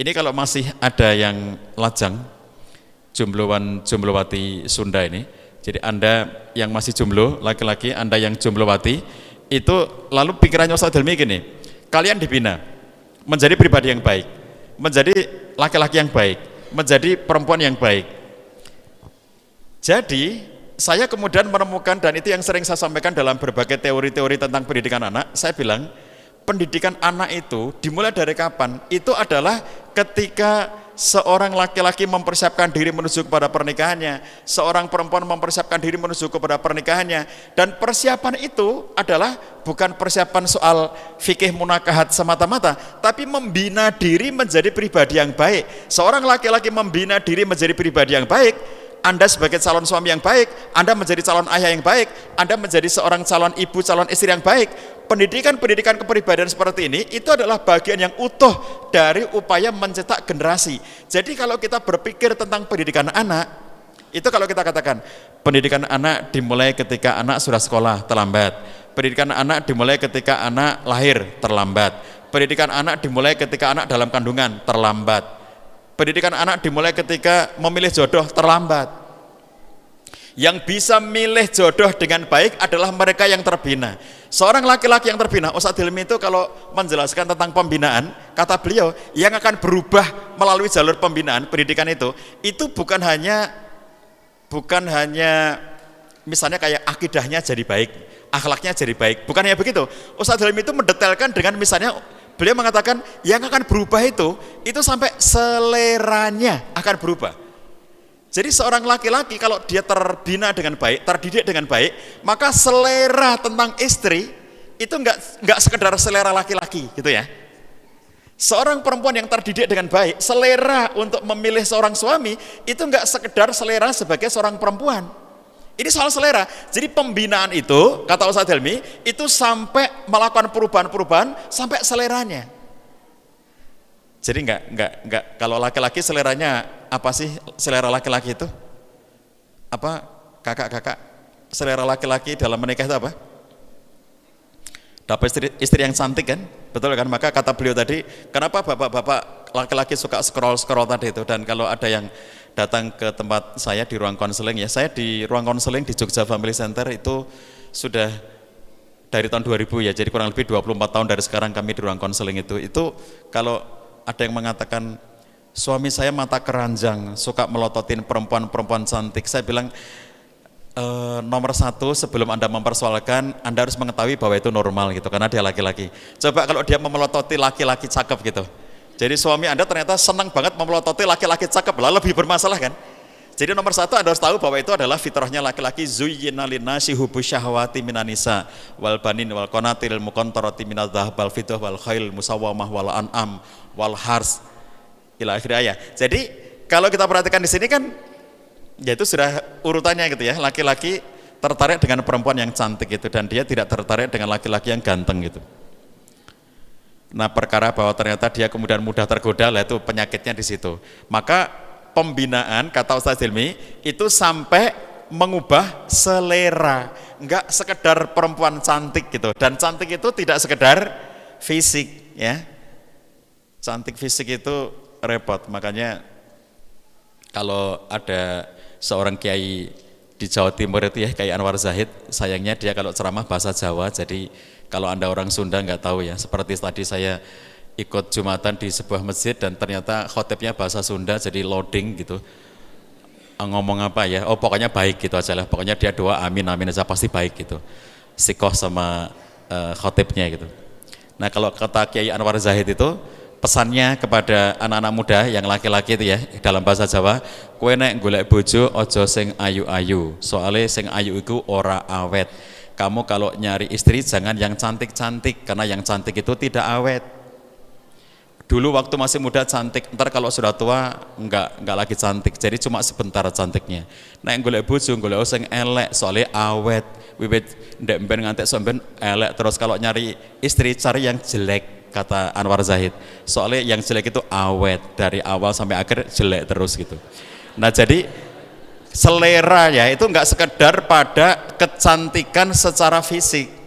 ini kalau masih ada yang lajang, jombloan jomblowati Sunda ini, jadi Anda yang masih jomblo, laki-laki, Anda yang jomblowati, itu lalu pikirannya Ustadz Hilmi gini, kalian dibina menjadi pribadi yang baik, menjadi laki-laki yang baik, menjadi perempuan yang baik. Jadi saya kemudian menemukan, dan itu yang sering saya sampaikan dalam berbagai teori-teori tentang pendidikan anak, saya bilang pendidikan anak itu dimulai dari kapan? Itu adalah ketika seorang laki-laki mempersiapkan diri menuju kepada pernikahannya, seorang perempuan mempersiapkan diri menuju kepada pernikahannya, dan persiapan itu adalah bukan persiapan soal fikih munakahat semata-mata, tapi membina diri menjadi pribadi yang baik. Seorang laki-laki membina diri menjadi pribadi yang baik, Anda sebagai calon suami yang baik, Anda menjadi calon ayah yang baik, Anda menjadi seorang calon ibu, calon istri yang baik. Pendidikan kepribadian seperti ini itu adalah bagian yang utuh dari upaya mencetak generasi. Jadi kalau kita berpikir tentang pendidikan anak, itu kalau kita katakan pendidikan anak dimulai ketika anak sudah sekolah, terlambat. Pendidikan anak dimulai ketika anak lahir, terlambat. Pendidikan anak dimulai ketika anak dalam kandungan, terlambat. Pendidikan anak dimulai ketika memilih jodoh, terlambat. Yang bisa milih jodoh dengan baik adalah mereka yang terbina. Seorang laki-laki yang terbina, Ustadz Hilmi itu kalau menjelaskan tentang pembinaan, kata beliau, yang akan berubah melalui jalur pembinaan, pendidikan itu bukan hanya misalnya kayak akidahnya jadi baik, akhlaknya jadi baik, bukan hanya begitu. Ustadz Hilmi itu mendetailkan dengan misalnya, beliau mengatakan yang akan berubah itu sampai seleranya akan berubah. Jadi seorang laki-laki kalau dia terbina dengan baik, terdidik dengan baik, maka selera tentang istri itu enggak sekedar selera laki-laki gitu ya. Seorang perempuan yang terdidik dengan baik, selera untuk memilih seorang suami itu enggak sekedar selera sebagai seorang perempuan. Ini soal selera. Jadi pembinaan itu, kata Ustadz Hilmi, itu sampai melakukan perubahan-perubahan sampai seleranya. Jadi enggak kalau laki-laki seleranya apa sih selera laki-laki itu? Apa kakak-kakak? Selera laki-laki dalam menikah itu apa? Dapat istri yang cantik kan? Betul kan? Maka kata beliau tadi, kenapa bapak-bapak laki-laki suka scroll tadi itu? Dan kalau ada yang datang ke tempat saya di ruang konseling ya, saya di ruang konseling di Jogja Family Center itu sudah dari tahun 2000 ya, jadi kurang lebih 24 tahun dari sekarang kami di ruang konseling itu kalau ada yang mengatakan suami saya mata keranjang, suka melototin perempuan-perempuan cantik, saya bilang nomor satu sebelum Anda mempersoalkan, Anda harus mengetahui bahwa itu normal gitu, karena dia laki-laki. Coba kalau dia memelototi laki-laki cakep gitu, jadi suami Anda ternyata senang banget memelototi laki-laki cakep, lah lebih bermasalah kan. Jadi nomor satu Anda harus tahu bahwa itu adalah fitrahnya laki-laki. Zuyyina linnasi hubbu syahawati minan nisa wal banin wal qanatil muqantarati minadz dzahab wal fiddah wal khail musawwamah wal an'am wal hars ila akhir ayat. Jadi kalau kita perhatikan di sini kan ya itu sudah urutannya gitu ya. Laki-laki tertarik dengan perempuan yang cantik gitu, dan dia tidak tertarik dengan laki-laki yang ganteng gitu. Nah, perkara bahwa ternyata dia kemudian mudah tergoda, lah itu penyakitnya di situ. Maka pembinaan, kata Ustadz Hilmi, itu sampai mengubah selera, enggak sekedar perempuan cantik gitu. Dan cantik itu tidak sekedar fisik ya. Cantik fisik itu repot, makanya kalau ada seorang kiai di Jawa Timur itu ya, Kiai Anwar Zahid, sayangnya dia kalau ceramah bahasa Jawa, jadi kalau Anda orang Sunda nggak tahu ya, seperti tadi saya ikut Jumatan di sebuah masjid dan ternyata khotibnya bahasa Sunda, jadi loading gitu, ngomong apa ya, oh pokoknya baik gitu aja lah, pokoknya dia doa amin amin aja pasti baik gitu, sikoh sama khotibnya gitu. Nah kalau kata Kiai Anwar Zahid itu pesannya kepada anak-anak muda yang laki-laki itu ya, dalam bahasa Jawa, kowe nek golek bojo ojo sing ayu-ayu, soalnya sing ayu itu ora awet. kamu kalau nyari istri jangan yang cantik-cantik, karena yang cantik itu tidak awet. Dulu waktu masih muda cantik, ntar kalau sudah tua enggak lagi cantik, jadi cuma sebentar cantiknya. Nah yang golek bojo golek sing elek, soalnya awet. Wiwit ndek mben ngantek sampean elek, terus kalau nyari istri cari yang jelek, kata Anwar Zahid. Soalnya yang jelek itu awet, dari awal sampai akhir jelek terus gitu. Nah jadi selera ya itu enggak sekedar pada kecantikan secara fisik.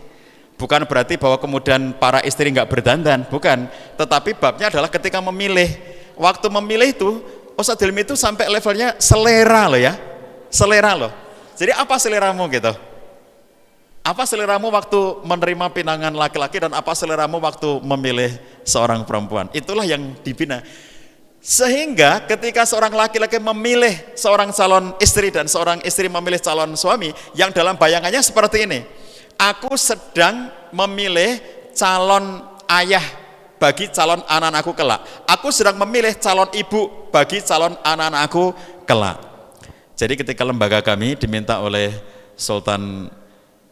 Bukan berarti bahwa kemudian para istri nggak berdandan, bukan. Tetapi babnya adalah ketika memilih. Waktu memilih itu, Ustadz Hilmi itu sampai levelnya selera loh ya. Selera loh. Jadi apa seleramu gitu? Apa seleramu waktu menerima pinangan laki-laki dan apa seleramu waktu memilih seorang perempuan? Itulah yang dibina. Sehingga ketika seorang laki-laki memilih seorang calon istri dan seorang istri memilih calon suami, yang dalam bayangannya seperti ini. Aku sedang memilih calon ayah bagi calon anak-anakku kelak. Aku sedang memilih calon ibu bagi calon anak-anakku kelak. Jadi ketika lembaga kami diminta oleh Sultan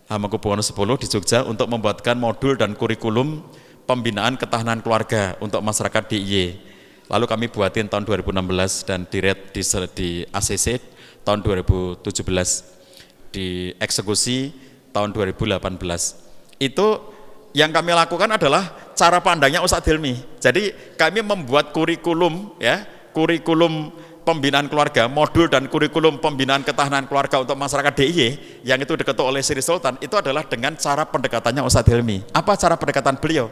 Hamengkubuwono X di Jogja untuk membuatkan modul dan kurikulum pembinaan ketahanan keluarga untuk masyarakat DIY. Lalu kami buatin tahun 2016 dan direct di ACC tahun 2017, dieksekusi tahun 2018. Itu yang kami lakukan adalah cara pandangnya Ustadz Hilmi. Jadi kami membuat kurikulum ya, kurikulum pembinaan keluarga, modul dan kurikulum pembinaan ketahanan keluarga untuk masyarakat DIY yang itu diketuk oleh Sri Sultan, itu adalah dengan cara pendekatannya Ustadz Hilmi. Apa cara pendekatan beliau?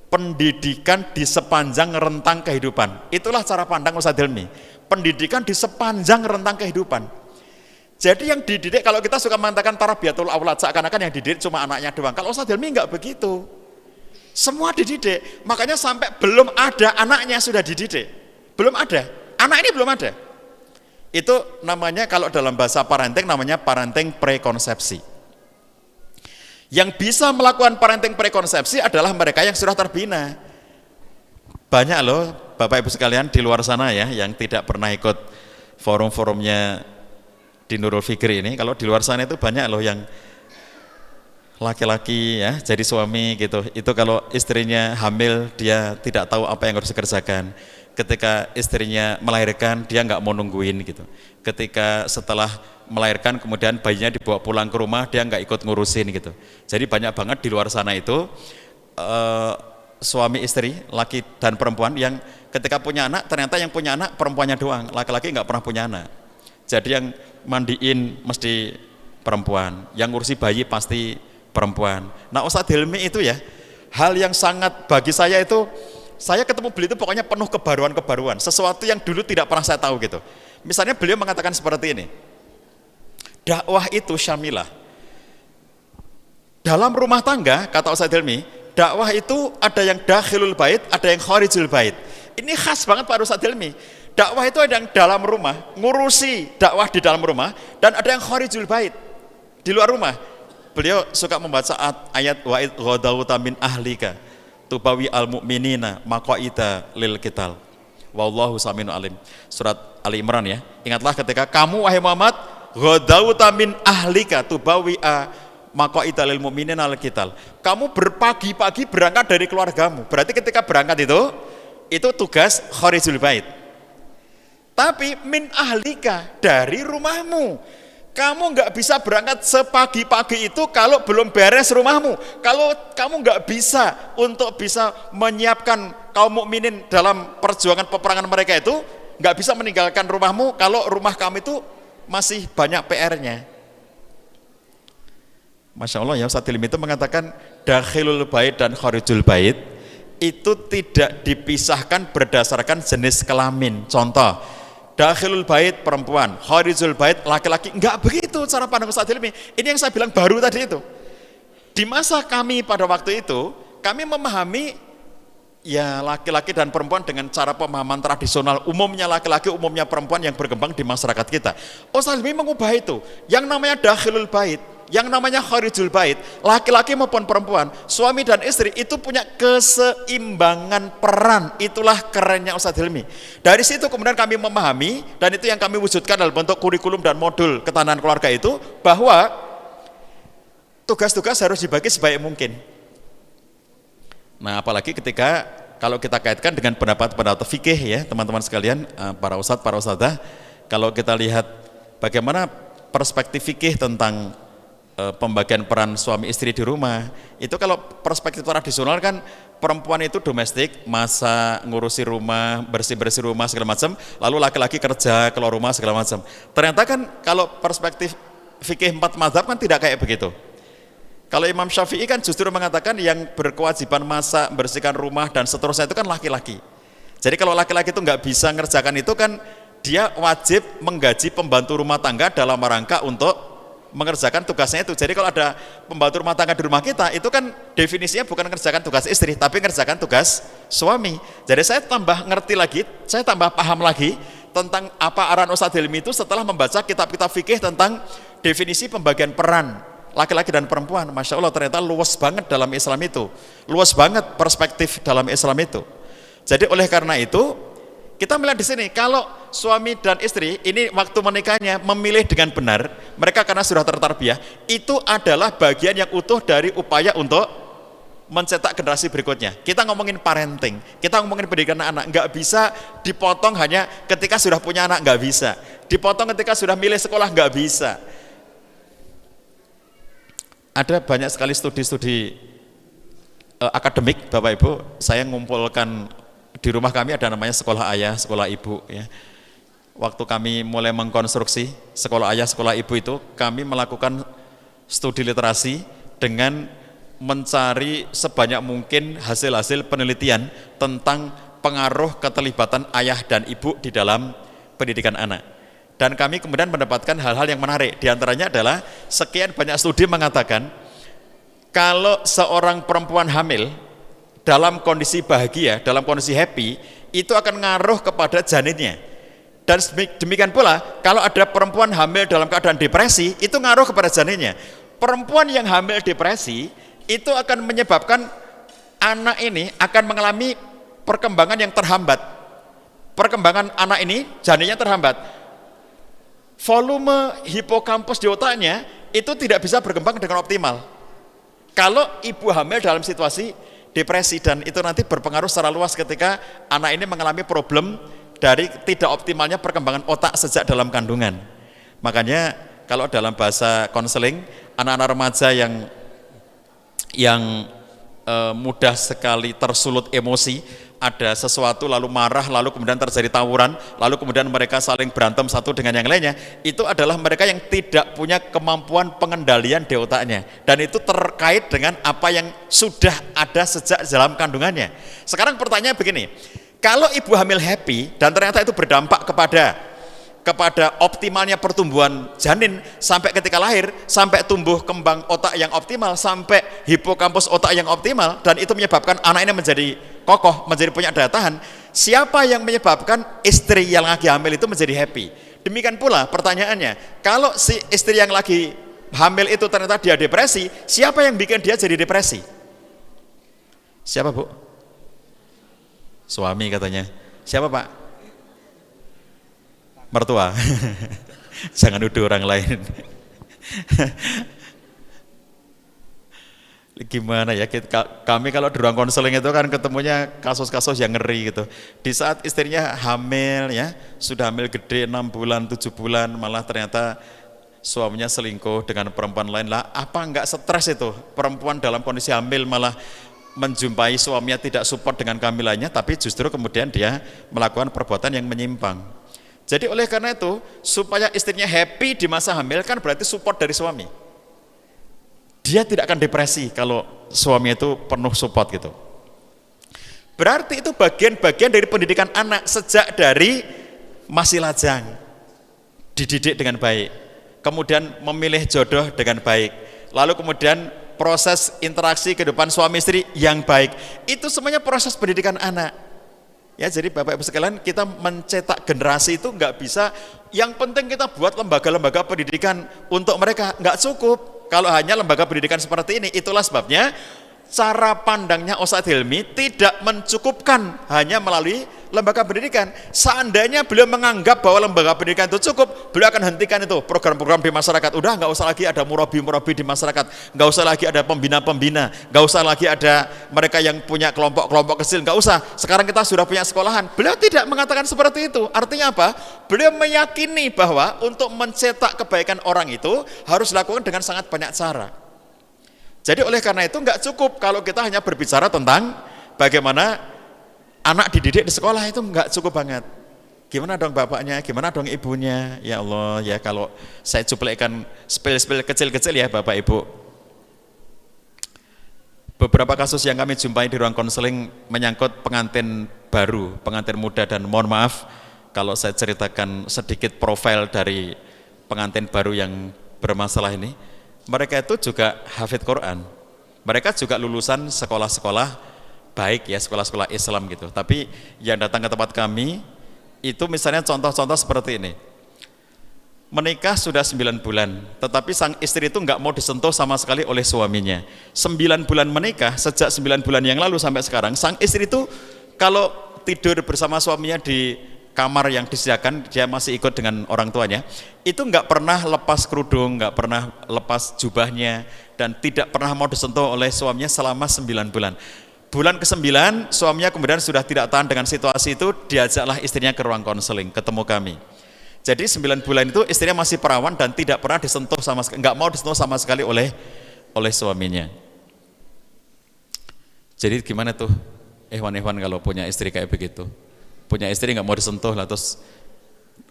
Pendidikan di sepanjang rentang kehidupan. Itulah cara pandang Ustadz Hilmi. Pendidikan di sepanjang rentang kehidupan. Jadi yang dididik, kalau kita suka mengatakan tarbiyatul aulad, seakan-akan yang dididik cuma anaknya doang. Kalau Ustadz Hilmi enggak begitu. Semua dididik. Makanya sampai belum ada anaknya sudah dididik. Belum ada. Anak ini belum ada. Itu namanya kalau dalam bahasa parenting namanya parenting prekonsepsi. Yang bisa melakukan parenting prekonsepsi adalah mereka yang sudah terbina. Banyak loh Bapak Ibu sekalian di luar sana ya yang tidak pernah ikut forum-forumnya di Nurul Fikri ini. Kalau di luar sana itu banyak loh yang laki-laki ya jadi suami gitu, itu kalau istrinya hamil dia tidak tahu apa yang harus dikerjakan. Ketika istrinya melahirkan dia nggak mau nungguin gitu. Ketika setelah melahirkan kemudian bayinya dibawa pulang ke rumah dia nggak ikut ngurusin gitu. Jadi banyak banget di luar sana itu suami istri laki dan perempuan yang ketika punya anak ternyata yang punya anak perempuannya doang, laki-laki nggak pernah punya anak. Jadi yang mandiin mesti perempuan, yang ngurusi bayi pasti perempuan. Nah Ustadz Hilmi itu ya, hal yang sangat bagi saya itu, saya ketemu beliau itu pokoknya penuh kebaruan-kebaruan, sesuatu yang dulu tidak pernah saya tahu gitu. Misalnya beliau mengatakan seperti ini, dakwah itu syamilah. Dalam rumah tangga, kata Ustadz Hilmi, dakwah itu ada yang dakhilul bait, ada yang kharijul bait. Ini khas banget Pak Ustadz Hilmi. Dakwah itu ada yang dalam rumah, ngurusi dakwah di dalam rumah, dan ada yang kharijul bait, di luar rumah. Beliau suka membaca ayat wa'id ghadawta min ahlika tubawi al-mu'minina maqaida lil qital wallahu saminu alim. Surat Ali Imran ya. Ingatlah ketika kamu wahai Muhammad ghadawta min ahlika tubawi maqaida lil mu'minina lil qital. Kamu berpagi-pagi berangkat dari keluargamu. Berarti ketika berangkat itu tugas kharijul bait. Tapi min ahlika, dari rumahmu. Kamu nggak bisa berangkat sepagi-pagi itu kalau belum beres rumahmu. Kalau kamu nggak bisa untuk bisa menyiapkan kaum mukminin dalam perjuangan peperangan mereka itu, nggak bisa meninggalkan rumahmu kalau rumah kamu itu masih banyak PR-nya. Masya Allah ya, Ustadz Hilmi itu mengatakan dakhilul bait dan kharijul bait itu tidak dipisahkan berdasarkan jenis kelamin. Contoh, dakhilul bait perempuan, kharijul bait laki-laki. Enggak begitu cara pandang Ustadz Hilmi. Ini yang saya bilang baru tadi itu. Di masa kami pada waktu itu, kami memahami ya laki-laki dan perempuan dengan cara pemahaman tradisional, umumnya laki-laki, umumnya perempuan yang berkembang di masyarakat kita. Ustadz Hilmi mengubah itu. Yang namanya dakhilul bait, yang namanya kharijul bait, laki-laki maupun perempuan, suami dan istri itu punya keseimbangan peran. Itulah kerennya Ustadz Hilmi. Dari situ kemudian kami memahami, dan itu yang kami wujudkan dalam bentuk kurikulum dan modul ketahanan keluarga itu, bahwa tugas-tugas harus dibagi sebaik mungkin. Nah, apalagi ketika kalau kita kaitkan dengan pendapat-pendapat fikih ya, teman-teman sekalian, para ustadz, para ustadzah, kalau kita lihat bagaimana perspektif fikih tentang pembagian peran suami istri di rumah, itu kalau perspektif tradisional kan perempuan itu domestik, masak, ngurusi rumah, bersih-bersih rumah segala macam, lalu laki-laki kerja, keluar rumah segala macam. Ternyata kan kalau perspektif fikih 4 mazhab kan tidak kayak begitu. Kalau Imam Syafi'i kan justru mengatakan yang berkewajiban masak, bersihkan rumah dan seterusnya itu kan laki-laki. Jadi kalau laki-laki itu nggak bisa ngerjakan itu kan dia wajib menggaji pembantu rumah tangga dalam rangka untuk mengerjakan tugasnya itu. Jadi kalau ada pembantu rumah tangga di rumah kita itu kan definisinya bukan mengerjakan tugas istri tapi mengerjakan tugas suami. Jadi saya tambah ngerti lagi, saya tambah paham lagi tentang apa arahan Ustadz Hilmi itu setelah membaca kitab-kitab fikih tentang definisi pembagian peran laki-laki dan perempuan. Masya Allah, ternyata luas banget dalam Islam itu, luas banget perspektif dalam Islam itu. Jadi oleh karena itu kita melihat di sini kalau suami dan istri ini waktu menikahnya memilih dengan benar, mereka karena sudah tertarbiyah, itu adalah bagian yang utuh dari upaya untuk mencetak generasi berikutnya. Kita ngomongin parenting, kita ngomongin pendidikan anak, nggak bisa dipotong hanya ketika sudah punya anak, nggak bisa. Dipotong ketika sudah milih sekolah, nggak bisa. Ada banyak sekali studi-studi akademik, Bapak Ibu, saya ngumpulkan di rumah kami ada namanya sekolah ayah, sekolah ibu ya. Waktu kami mulai mengkonstruksi sekolah ayah, sekolah ibu itu, kami melakukan studi literasi dengan mencari sebanyak mungkin hasil-hasil penelitian tentang pengaruh keterlibatan ayah dan ibu di dalam pendidikan anak. Dan kami kemudian mendapatkan hal-hal yang menarik. Di antaranya adalah sekian banyak studi mengatakan kalau seorang perempuan hamil dalam kondisi bahagia, dalam kondisi happy, itu akan ngaruh kepada janinnya. Dan demikian pula kalau ada perempuan hamil dalam keadaan depresi, itu ngaruh kepada janinnya. Perempuan yang hamil depresi itu akan menyebabkan anak ini akan mengalami perkembangan yang terhambat. Perkembangan anak ini, janinnya terhambat. Volume hipokampus di otaknya itu tidak bisa berkembang dengan optimal kalau ibu hamil dalam situasi depresi, dan itu nanti berpengaruh secara luas ketika anak ini mengalami problem dari tidak optimalnya perkembangan otak sejak dalam kandungan. Makanya kalau dalam bahasa konseling, anak-anak remaja yang mudah sekali tersulut emosi, ada sesuatu lalu marah, lalu kemudian terjadi tawuran, lalu kemudian mereka saling berantem satu dengan yang lainnya, itu adalah mereka yang tidak punya kemampuan pengendalian di otaknya, dan itu terkait dengan apa yang sudah ada sejak dalam kandungannya. Sekarang pertanyaan begini, kalau ibu hamil happy dan ternyata itu berdampak kepada optimalnya pertumbuhan janin sampai ketika lahir, sampai tumbuh kembang otak yang optimal, sampai hipokampus otak yang optimal, dan itu menyebabkan anak ini menjadi kokoh, menjadi punya daya tahan, siapa yang menyebabkan istri yang lagi hamil itu menjadi happy? Demikian pula pertanyaannya, kalau si istri yang lagi hamil itu ternyata dia depresi, siapa yang bikin dia jadi depresi? Siapa, Bu? Suami katanya. Siapa, Pak? Mertua. Jangan nuduh orang lain. Gimana ya, kami kalau di ruang konseling itu kan ketemunya kasus-kasus yang ngeri gitu. Di saat istrinya hamil ya, sudah hamil gede 6 bulan, 7 bulan, malah ternyata suaminya selingkuh dengan perempuan lain. Lah apa enggak stres itu? Perempuan dalam kondisi hamil malah menjumpai suaminya tidak support dengan kehamilannya, tapi justru kemudian dia melakukan perbuatan yang menyimpang. Jadi oleh karena itu, supaya istrinya happy di masa hamil kan berarti support dari suami. Dia tidak akan depresi kalau suami itu penuh support gitu. Berarti itu bagian-bagian dari pendidikan anak sejak dari masih lajang. Dididik dengan baik. Kemudian memilih jodoh dengan baik. Lalu kemudian proses interaksi kehidupan suami istri yang baik. Itu semuanya proses pendidikan anak. Ya, jadi Bapak Ibu sekalian, kita mencetak generasi itu nggak bisa, yang penting kita buat lembaga-lembaga pendidikan untuk mereka, nggak cukup kalau hanya lembaga pendidikan seperti ini. Itulah sebabnya cara pandangnya Ustadz Hilmi tidak mencukupkan hanya melalui lembaga pendidikan. Seandainya beliau menganggap bahwa lembaga pendidikan itu cukup, beliau akan hentikan itu program-program di masyarakat. Udah nggak usah lagi ada murabi-murabi di masyarakat, nggak usah lagi ada pembina-pembina, nggak usah lagi ada mereka yang punya kelompok-kelompok kecil, nggak usah. Sekarang kita sudah punya sekolahan. Beliau tidak mengatakan seperti itu. Artinya apa? Beliau meyakini bahwa untuk mencetak kebaikan orang itu harus dilakukan dengan sangat banyak cara. Jadi oleh karena itu nggak cukup kalau kita hanya berbicara tentang bagaimana anak dididik di sekolah, itu nggak cukup banget. Gimana dong bapaknya, gimana dong ibunya? Ya Allah, ya kalau saya cuplikan spil-spil kecil-kecil ya Bapak Ibu. Beberapa kasus yang kami jumpai di ruang konseling menyangkut pengantin baru, pengantin muda, dan mohon maaf kalau saya ceritakan sedikit profil dari pengantin baru yang bermasalah ini. Mereka itu juga hafid Quran, mereka juga lulusan sekolah-sekolah baik ya, sekolah-sekolah Islam gitu. Tapi yang datang ke tempat kami itu misalnya contoh-contoh seperti ini. Menikah sudah 9 bulan, tetapi sang istri itu nggak mau disentuh sama sekali oleh suaminya. 9 bulan menikah, sejak 9 bulan yang lalu sampai sekarang, sang istri itu kalau tidur bersama suaminya di kamar yang disediakan, dia masih ikut dengan orang tuanya, itu nggak pernah lepas kerudung, nggak pernah lepas jubahnya, dan tidak pernah mau disentuh oleh suaminya selama 9 bulan. Bulan ke-9, suaminya kemudian sudah tidak tahan dengan situasi itu, diajaklah istrinya ke ruang konseling, ketemu kami. Jadi 9 bulan itu istrinya masih perawan dan tidak pernah disentuh sama sekali, nggak mau disentuh sama sekali oleh suaminya. Jadi gimana tuh Ikhwan kalau punya istri kayak begitu? Punya istri nggak mau disentuh lah, terus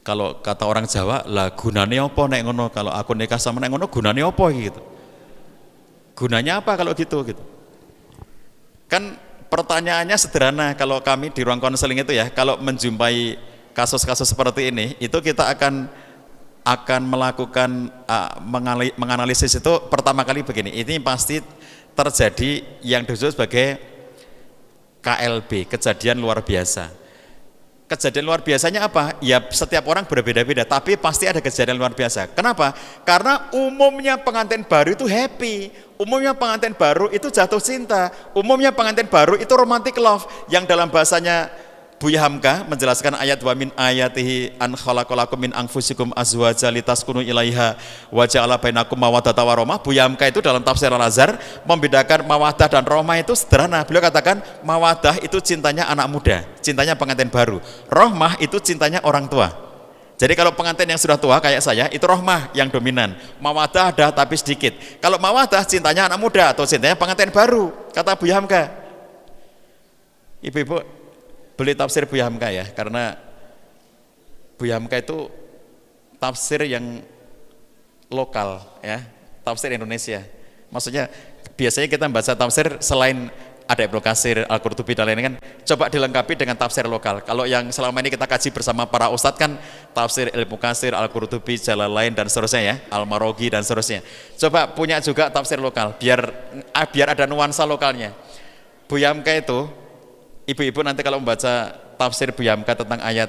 kalau kata orang Jawa lah gunanya apa nek ngono, kalau aku nikah sama nek ngono gunanya apa gitu, gunanya apa kalau gitu. Kan pertanyaannya sederhana kalau kami di ruang konseling itu ya, kalau menjumpai kasus-kasus seperti ini, itu kita akan melakukan menganalisis itu pertama kali begini, ini pasti terjadi yang disebut sebagai KLB, kejadian luar biasa. Kejadian luar biasanya apa? Ya setiap orang berbeda-beda, tapi pasti ada kejadian luar biasa. Kenapa? Karena umumnya pengantin baru itu happy, umumnya pengantin baru itu jatuh cinta, umumnya pengantin baru itu romantic love, yang dalam bahasanya Buya Hamka menjelaskan ayat wa min ayatihi an khalaqalakum min anfusikum azwaja litaskunu ilaiha wa ja'ala bainakum mawaddata wa rahmah. Buya Hamka itu dalam tafsir Al-Azhar membedakan mawaddah dan rahmah itu sederhana. Beliau katakan mawaddah itu cintanya anak muda, cintanya pengantin baru. Rahmah itu cintanya orang tua. Jadi kalau pengantin yang sudah tua kayak saya, itu rahmah yang dominan. Mawaddah ada tapi sedikit. Kalau mawaddah cintanya anak muda atau cintanya pengantin baru, kata Buya Hamka. Ibu-ibu beli tafsir Buya Hamka ya, karena Buya Hamka itu tafsir yang lokal ya, tafsir Indonesia. Maksudnya biasanya kita membaca tafsir selain ada Ibnu Katsir, Al-Qurtubi dan lain-lain kan, coba dilengkapi dengan tafsir lokal. Kalau yang selama ini kita kaji bersama para ustadz kan tafsir Ibnu Katsir, Al-Qurtubi, Jalalain dan seterusnya ya, Al-Marogi dan seterusnya. Coba punya juga tafsir lokal biar ada nuansa lokalnya. Buya Hamka itu, ibu-ibu nanti kalau membaca tafsir Buya Hamka tentang ayat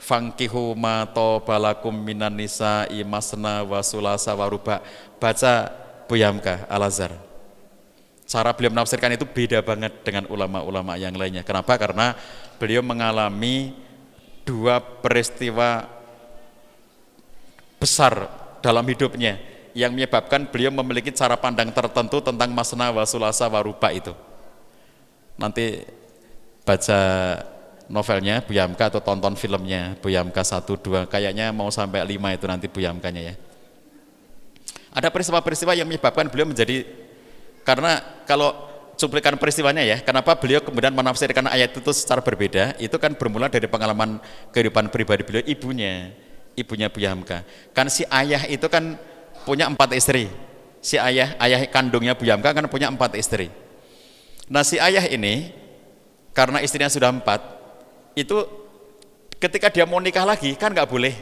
fankihu ma tobalakum minan nisa'i masna wa sulasa wa ruba, baca Buya Hamka Al-Azhar. Cara beliau menafsirkan itu beda banget dengan ulama-ulama yang lainnya. Kenapa? Karena beliau mengalami 2 peristiwa besar dalam hidupnya yang menyebabkan beliau memiliki cara pandang tertentu tentang masna wa sulasa wa ruba itu. Nanti baca novelnya Buya Hamka atau tonton filmnya Buya Hamka 1, 2, kayaknya mau sampai 5 itu nanti Buya Hamkanya ya. Ada peristiwa-peristiwa yang menyebabkan beliau menjadi, karena kalau cuplikan peristiwanya ya, kenapa beliau kemudian menafsirkan ayat itu secara berbeda, itu kan bermula dari pengalaman kehidupan pribadi beliau, ibunya Buya Hamka. Kan si ayah itu kan punya 4 istri, si ayah kandungnya Buya Hamka kan punya 4 istri. Nah si ayah ini karena istrinya sudah 4, itu ketika dia mau nikah lagi kan nggak boleh,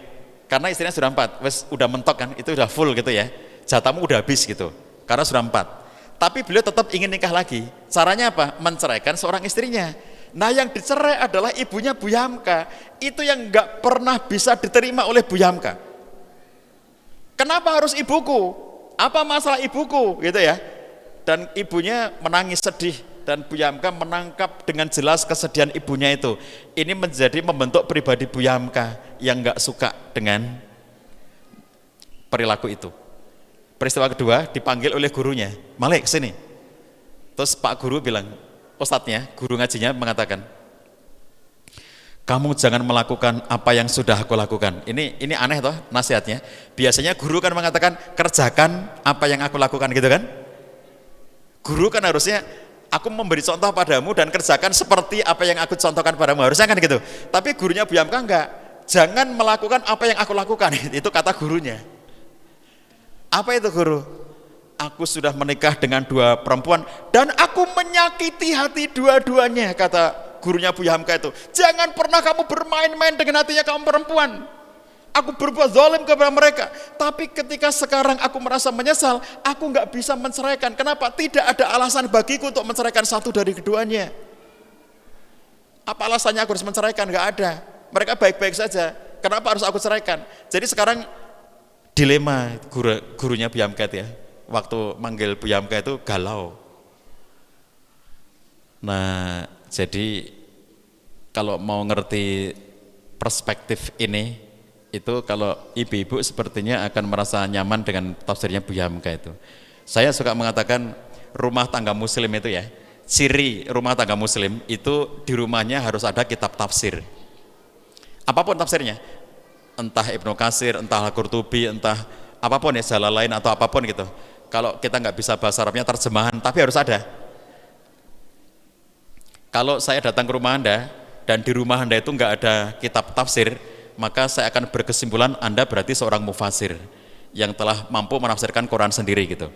karena istrinya sudah 4, udah mentok kan, itu udah full gitu ya, jatahmu udah habis gitu, karena sudah 4. Tapi beliau tetap ingin nikah lagi. Caranya apa? Menceraikan seorang istrinya. Nah yang dicerai adalah ibunya Buya Hamka. Itu yang nggak pernah bisa diterima oleh Buya Hamka. Kenapa harus ibuku? Apa masalah ibuku? Gitu ya. Dan ibunya menangis sedih. dan Bu Yamka menangkap dengan jelas kesedihan ibunya itu. Ini menjadi membentuk pribadi Bu Yamka yang nggak suka dengan perilaku itu. Peristiwa kedua dipanggil oleh gurunya, Malik sini. Terus Pak Guru bilang, ustadznya, guru ngajinya mengatakan, kamu jangan melakukan apa yang sudah aku lakukan. Ini aneh toh nasihatnya. Biasanya guru kan mengatakan kerjakan apa yang aku lakukan gitu kan. Guru kan harusnya aku memberi contoh padamu dan kerjakan seperti apa yang aku contohkan padamu, harusnya kan gitu. Tapi gurunya Bu Yamka enggak, jangan melakukan apa yang aku lakukan. Itu kata gurunya. Apa itu guru? Aku sudah menikah dengan 2 perempuan dan aku menyakiti hati dua-duanya, kata gurunya Bu Yamka itu. Jangan pernah kamu bermain-main dengan hatinya kamu perempuan. Aku berbuat zalim kepada mereka, tapi ketika sekarang aku merasa menyesal, aku nggak bisa menceraikan. Kenapa? Tidak ada alasan bagiku untuk menceraikan satu dari keduanya. Apa alasannya aku harus menceraikan? Nggak ada. Mereka baik-baik saja. Kenapa harus aku ceraikan? Jadi sekarang dilema gurunya Bu Yamka ya. Waktu manggil Bu Yamka itu galau. Nah, jadi kalau mau ngerti perspektif ini, itu kalau ibu-ibu sepertinya akan merasa nyaman dengan tafsirnya Bu Yamka itu. Saya suka mengatakan rumah tangga muslim itu ya, ciri rumah tangga muslim itu di rumahnya harus ada kitab tafsir. Apapun tafsirnya, entah Ibnu Katsir, entah Al-Qurtubi, entah apapun ya, Jalalain atau apapun gitu. Kalau kita nggak bisa bahasa Arabnya, terjemahan, tapi harus ada. Kalau saya datang ke rumah Anda dan di rumah Anda itu nggak ada kitab tafsir, maka saya akan berkesimpulan Anda berarti seorang mufasir yang telah mampu menafsirkan Quran sendiri gitu.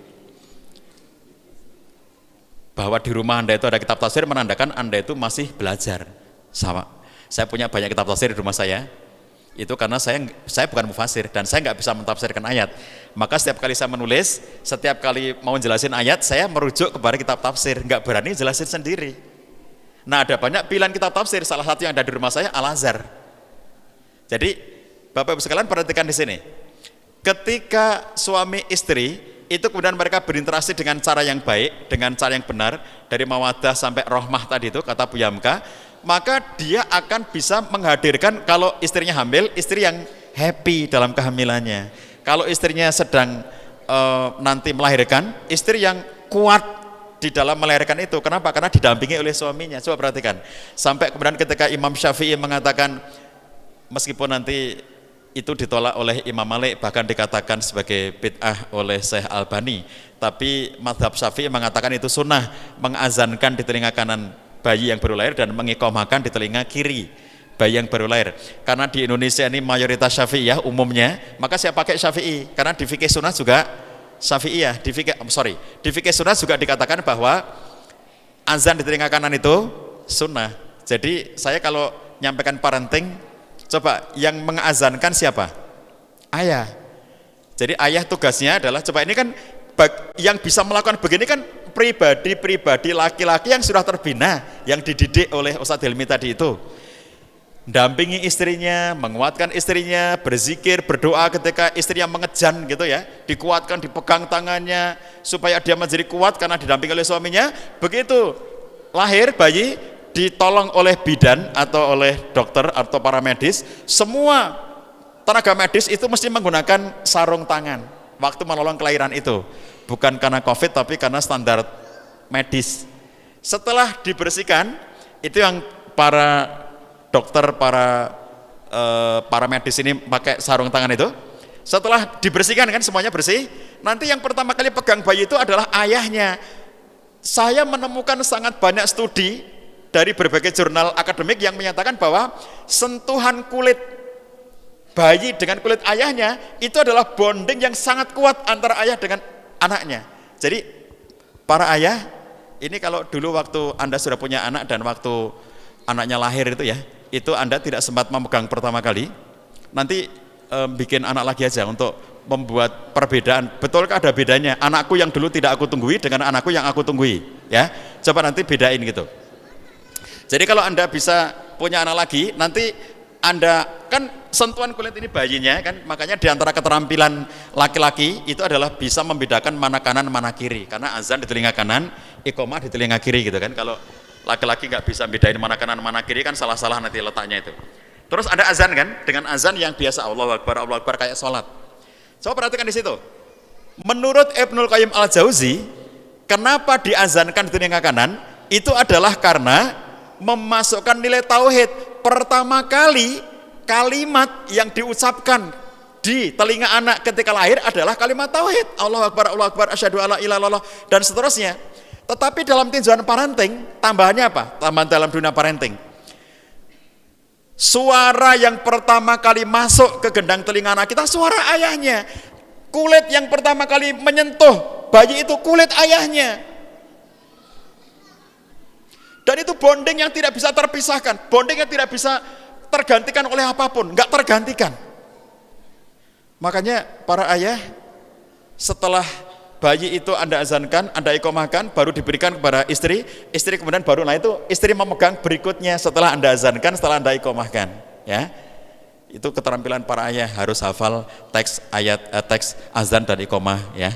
Bahwa di rumah Anda itu ada kitab tafsir menandakan Anda itu masih belajar. Sama. Saya punya banyak kitab tafsir di rumah saya. Itu karena saya bukan mufasir dan saya nggak bisa mentafsirkan ayat. Maka setiap kali saya menulis, setiap kali mau jelasin ayat, saya merujuk kepada kitab tafsir, nggak berani jelasin sendiri. Nah, ada banyak pilihan kitab tafsir, salah satu yang ada di rumah saya Al-Azhar. Jadi Bapak Ibu sekalian perhatikan di sini. Ketika suami istri itu kemudian mereka berinteraksi dengan cara yang baik, dengan cara yang benar, dari mawaddah sampai rahmah tadi itu kata Bu Yamka, maka dia akan bisa menghadirkan kalau istrinya hamil, istri yang happy dalam kehamilannya. Kalau istrinya sedang nanti melahirkan, istri yang kuat di dalam melahirkan itu. Kenapa? Karena didampingi oleh suaminya. Coba perhatikan. Sampai kemudian ketika Imam Syafi'i mengatakan, meskipun nanti itu ditolak oleh Imam Malik, bahkan dikatakan sebagai bid'ah oleh Syekh Albani, tapi mazhab Syafi'i mengatakan itu sunnah, mengazankan di telinga kanan bayi yang baru lahir dan mengiqamahkan di telinga kiri bayi yang baru lahir. Karena di Indonesia ini mayoritas Syafi'iyah umumnya, maka saya pakai Syafi'i, karena di fikih sunnah juga Syafi'iyah, di fikih sunnah juga dikatakan bahwa azan di telinga kanan itu sunnah. Jadi saya kalau nyampaikan parenting, coba yang mengazankan siapa? Ayah. Jadi ayah tugasnya adalah, coba ini kan yang bisa melakukan begini kan pribadi laki-laki yang sudah terbina, yang dididik oleh Ustadz Hilmi tadi itu. Dampingi istrinya, menguatkan istrinya, berzikir, berdoa ketika istrinya mengejan gitu ya, dikuatkan, dipegang tangannya supaya dia menjadi kuat karena didampingi oleh suaminya. Begitu lahir bayi, ditolong oleh bidan atau oleh dokter atau para medis, semua tenaga medis itu mesti menggunakan sarung tangan waktu menolong kelahiran itu, bukan karena COVID tapi karena standar medis. Setelah dibersihkan, itu yang para dokter, para medis ini pakai sarung tangan itu. Setelah dibersihkan kan semuanya bersih, nanti yang pertama kali pegang bayi itu adalah ayahnya. Saya menemukan sangat banyak studi dari berbagai jurnal akademik yang menyatakan bahwa sentuhan kulit bayi dengan kulit ayahnya itu adalah bonding yang sangat kuat antara ayah dengan anaknya. Jadi para ayah ini, kalau dulu waktu Anda sudah punya anak dan waktu anaknya lahir itu ya, itu Anda tidak sempat memegang pertama kali, nanti bikin anak lagi aja untuk membuat perbedaan. Betulkah ada bedanya anakku yang dulu tidak aku tunggui dengan anakku yang aku tunggui ya? Coba nanti bedain gitu. Jadi kalau Anda bisa punya anak lagi, nanti Anda kan sentuhan kulit ini bayinya kan, makanya diantara keterampilan laki-laki itu adalah bisa membedakan mana kanan mana kiri, karena azan di telinga kanan, iqomah di telinga kiri gitu kan. Kalau laki-laki nggak bisa bedain mana kanan mana kiri kan salah-salah nanti letaknya itu. Terus ada azan kan, dengan azan yang biasa Allahu Akbar kayak sholat. Coba perhatikan di situ. Menurut Ibnul Qayyim Al-Jauzi, kenapa diazankan di telinga kanan? Itu adalah karena memasukkan nilai tauhid. Pertama kali kalimat yang diucapkan di telinga anak ketika lahir adalah kalimat tauhid. Allahu Akbar, asyhadu alla ilaha illallah dan seterusnya. Tetapi dalam tinjauan parenting, tambahannya apa? Tambahan dalam dunia parenting. Suara yang pertama kali masuk ke gendang telinga anak kita suara ayahnya. Kulit yang pertama kali menyentuh bayi itu kulit ayahnya. Dan itu bonding yang tidak bisa terpisahkan, bonding yang tidak bisa tergantikan oleh apapun, nggak tergantikan. Makanya para ayah, setelah bayi itu Anda azankan, Anda iqomahkan, baru diberikan kepada istri, istri kemudian baru, nah itu istri memegang berikutnya setelah Anda azankan, setelah Anda iqomahkan, ya. Itu keterampilan para ayah, harus hafal teks ayat, teks azan dan iqomah, ya.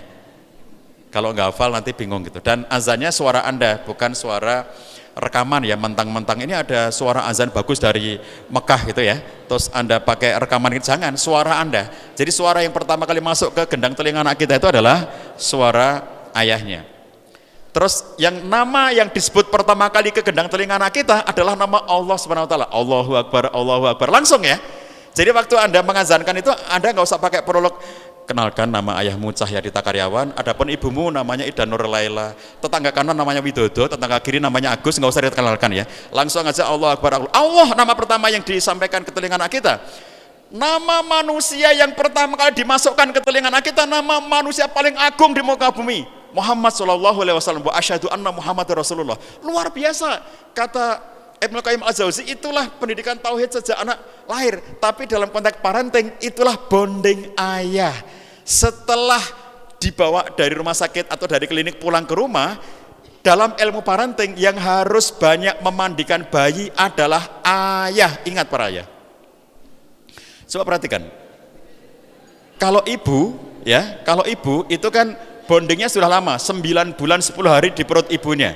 Kalau nggak hafal nanti bingung gitu. Dan azannya suara Anda, bukan suara rekaman ya, mentang-mentang ini ada suara azan bagus dari Mekah gitu ya, terus Anda pakai rekaman itu, jangan, suara Anda. Jadi suara yang pertama kali masuk ke gendang telinga anak kita itu adalah suara ayahnya. Terus yang nama yang disebut pertama kali ke gendang telinga anak kita adalah nama Allah Subhanahu wa taala. Allahu Akbar, langsung ya. Jadi waktu Anda mengazankan itu Anda nggak usah pakai prolog. Kenalkan, nama ayahmu Cahyadita Karyawan, adapun ibumu namanya Ida Nur Laila, tetangga kanan namanya Widodo, tetangga kiri namanya Agus, nggak usah dikenalkan ya, langsung aja Allah Akbar. Allah nama pertama yang disampaikan ke telinga anak kita. Nama manusia yang pertama kali dimasukkan ke telinga anak kita, nama manusia paling agung di muka bumi, Muhammad sallallahu alaihi wasallam, wa asyhadu anna Muhammad Rasulullah. Luar biasa, kata Ibnu Qayyim Al-Jauzi, itulah pendidikan tauhid sejak anak lahir. Tapi dalam konteks parenting, itulah bonding ayah. Setelah dibawa dari rumah sakit atau dari klinik pulang ke rumah, dalam ilmu parenting yang harus banyak memandikan bayi adalah ayah. Ingat para ayah. Coba perhatikan. Kalau ibu, ya, kalau ibu itu kan bondingnya sudah lama, 9 bulan 10 hari di perut ibunya.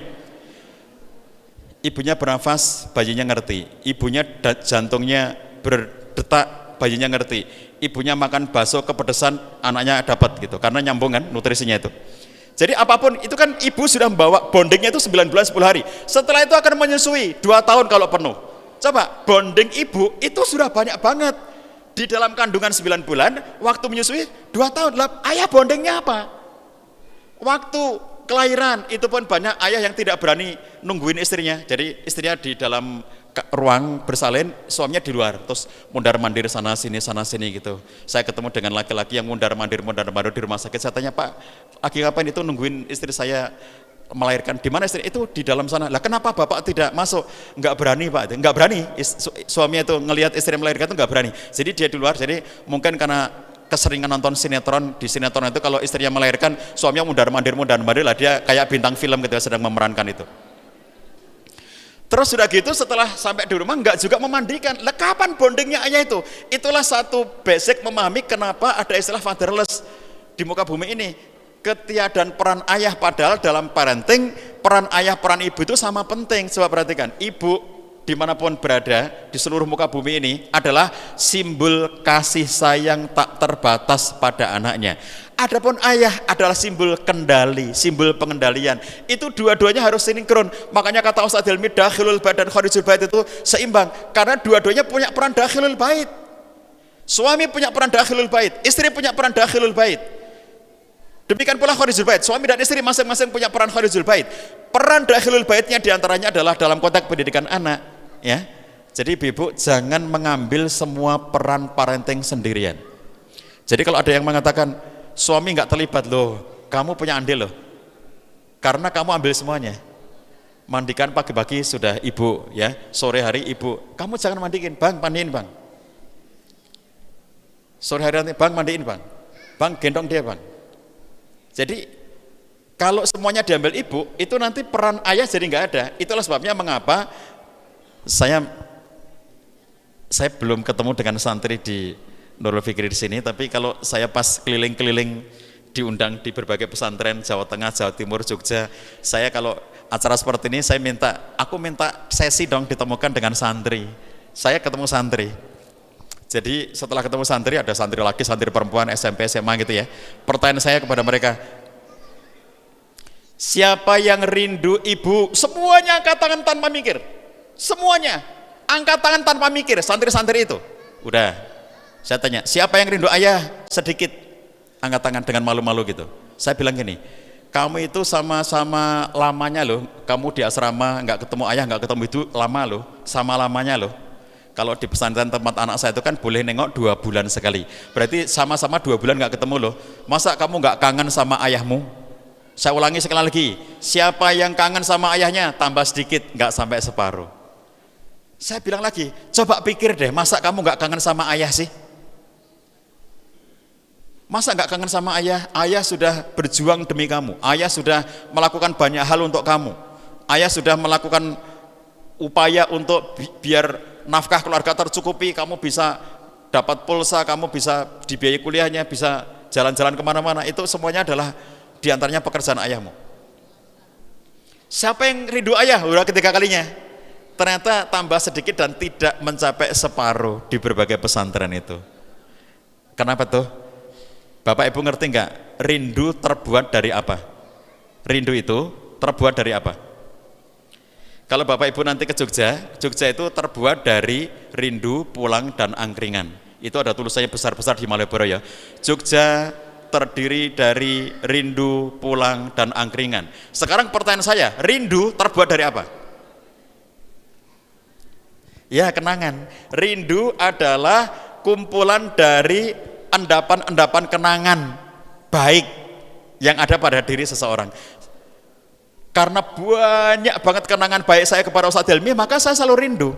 Ibunya bernafas, bayinya ngerti. Ibunya jantungnya berdetak, bayinya ngerti. Ibunya makan bakso kepedesan, anaknya dapat gitu, karena nyambung kan nutrisinya itu. Jadi apapun itu kan ibu sudah membawa bondingnya itu 9 bulan 10 hari. Setelah itu akan menyusui 2 tahun kalau penuh. Coba bonding ibu itu sudah banyak banget. Di dalam kandungan 9 bulan, waktu menyusui 2 tahun. Ayah bondingnya apa? Waktu kelahiran itu pun banyak ayah yang tidak berani nungguin istrinya. Jadi istrinya di dalam ruang bersalin, suaminya di luar, terus mundar-mandir sana sini gitu. Saya ketemu dengan laki-laki yang mundar-mandir di rumah sakit. Saya tanya, Pak, lagi ngapain itu nungguin istri saya melahirkan? Di mana istri? Itu di dalam sana. Lah kenapa Bapak tidak masuk? Enggak berani, Pak. Enggak berani. Suaminya itu ngelihat istri melahirkan itu enggak berani. Jadi dia di luar. Jadi mungkin karena keseringan nonton sinetron, di sinetron itu kalau istrinya melahirkan, suaminya mundar-mandir lah, dia kayak bintang film gitu, sedang memerankan itu. Terus sudah gitu setelah sampai di rumah enggak juga memandikan. Lah kapan bondingnya ayah itu? Itulah satu basic memahami kenapa ada istilah fatherless di muka bumi ini. Ketiadaan peran ayah, padahal dalam parenting peran ayah, peran ibu itu sama penting. Coba perhatikan, ibu dimanapun berada di seluruh muka bumi ini adalah simbol kasih sayang tak terbatas pada anaknya. Adapun ayah adalah simbol kendali, simbol pengendalian. Itu dua-duanya harus sinkron. Makanya kata Ustadz Hilmi, dakhilul bait dan kharijul bait itu seimbang. Karena dua-duanya punya peran dakhilul bait. Suami punya peran dakhilul bait, istri punya peran dakhilul bait. Demikian pula kharijul bait. Suami dan istri masing-masing punya peran kharijul bait. Peran dakhilul baitnya diantaranya adalah dalam konteks pendidikan anak. Ya, jadi ibu jangan mengambil semua peran parenting sendirian. Jadi kalau ada yang mengatakan suami nggak terlibat, loh kamu punya andil loh, karena kamu ambil semuanya. Mandikan pagi-pagi sudah ibu, ya, sore hari ibu, kamu jangan mandiin, bang mandiin bang. Sore hari nanti bang mandiin bang gendong dia bang. Jadi kalau semuanya diambil ibu, itu nanti peran ayah jadi nggak ada. Itulah sebabnya mengapa saya Saya belum ketemu dengan santri di Nurul Fikri di sini, tapi kalau saya pas keliling-keliling diundang di berbagai pesantren Jawa Tengah, Jawa Timur, Jogja, saya kalau acara seperti ini aku minta sesi dong ditemukan dengan santri. Saya ketemu santri. Jadi setelah ketemu santri, ada santri laki, santri perempuan, SMP, SMA gitu ya. Pertanyaan saya kepada mereka, siapa yang rindu ibu? Semuanya angkat tangan tanpa mikir. Semuanya angkat tangan tanpa mikir, santri-santri itu. Udah, saya tanya, siapa yang rindu ayah? Sedikit angkat tangan dengan malu-malu gitu. Saya bilang gini, kamu itu sama-sama lamanya loh, kamu di asrama nggak ketemu ayah, nggak ketemu ibu, lama loh, sama lamanya loh. Kalau di pesantren tempat anak saya itu kan boleh nengok 2 bulan sekali, berarti sama-sama 2 bulan nggak ketemu loh. Masa kamu nggak kangen sama ayahmu? Saya ulangi sekali lagi, siapa yang kangen sama ayahnya? Tambah sedikit, nggak sampai separuh. Saya bilang lagi, coba pikir deh, masa kamu nggak kangen sama ayah sih? Masa nggak kangen sama ayah? Ayah sudah berjuang demi kamu, ayah sudah melakukan banyak hal untuk kamu, ayah sudah melakukan upaya untuk biar nafkah keluarga tercukupi, kamu bisa dapat pulsa, kamu bisa dibiayai kuliahnya, bisa jalan-jalan kemana-mana, itu semuanya adalah diantaranya pekerjaan ayahmu. Siapa yang rindu ayah? Udah ketiga kalinya. Ternyata tambah sedikit dan tidak mencapai separuh di berbagai pesantren itu. Kenapa tuh? Bapak Ibu ngerti nggak? Rindu terbuat dari apa? Rindu itu terbuat dari apa? Kalau Bapak Ibu nanti ke Jogja, Jogja itu terbuat dari rindu, pulang, dan angkringan. Itu ada tulisannya besar-besar di Malioboro ya. Jogja terdiri dari rindu, pulang, dan angkringan. Sekarang pertanyaan saya, rindu terbuat dari apa? Ya, kenangan. Rindu adalah kumpulan dari endapan-endapan kenangan baik yang ada pada diri seseorang. Karena banyak banget kenangan baik saya kepada Ustadz Helmi, maka saya selalu rindu.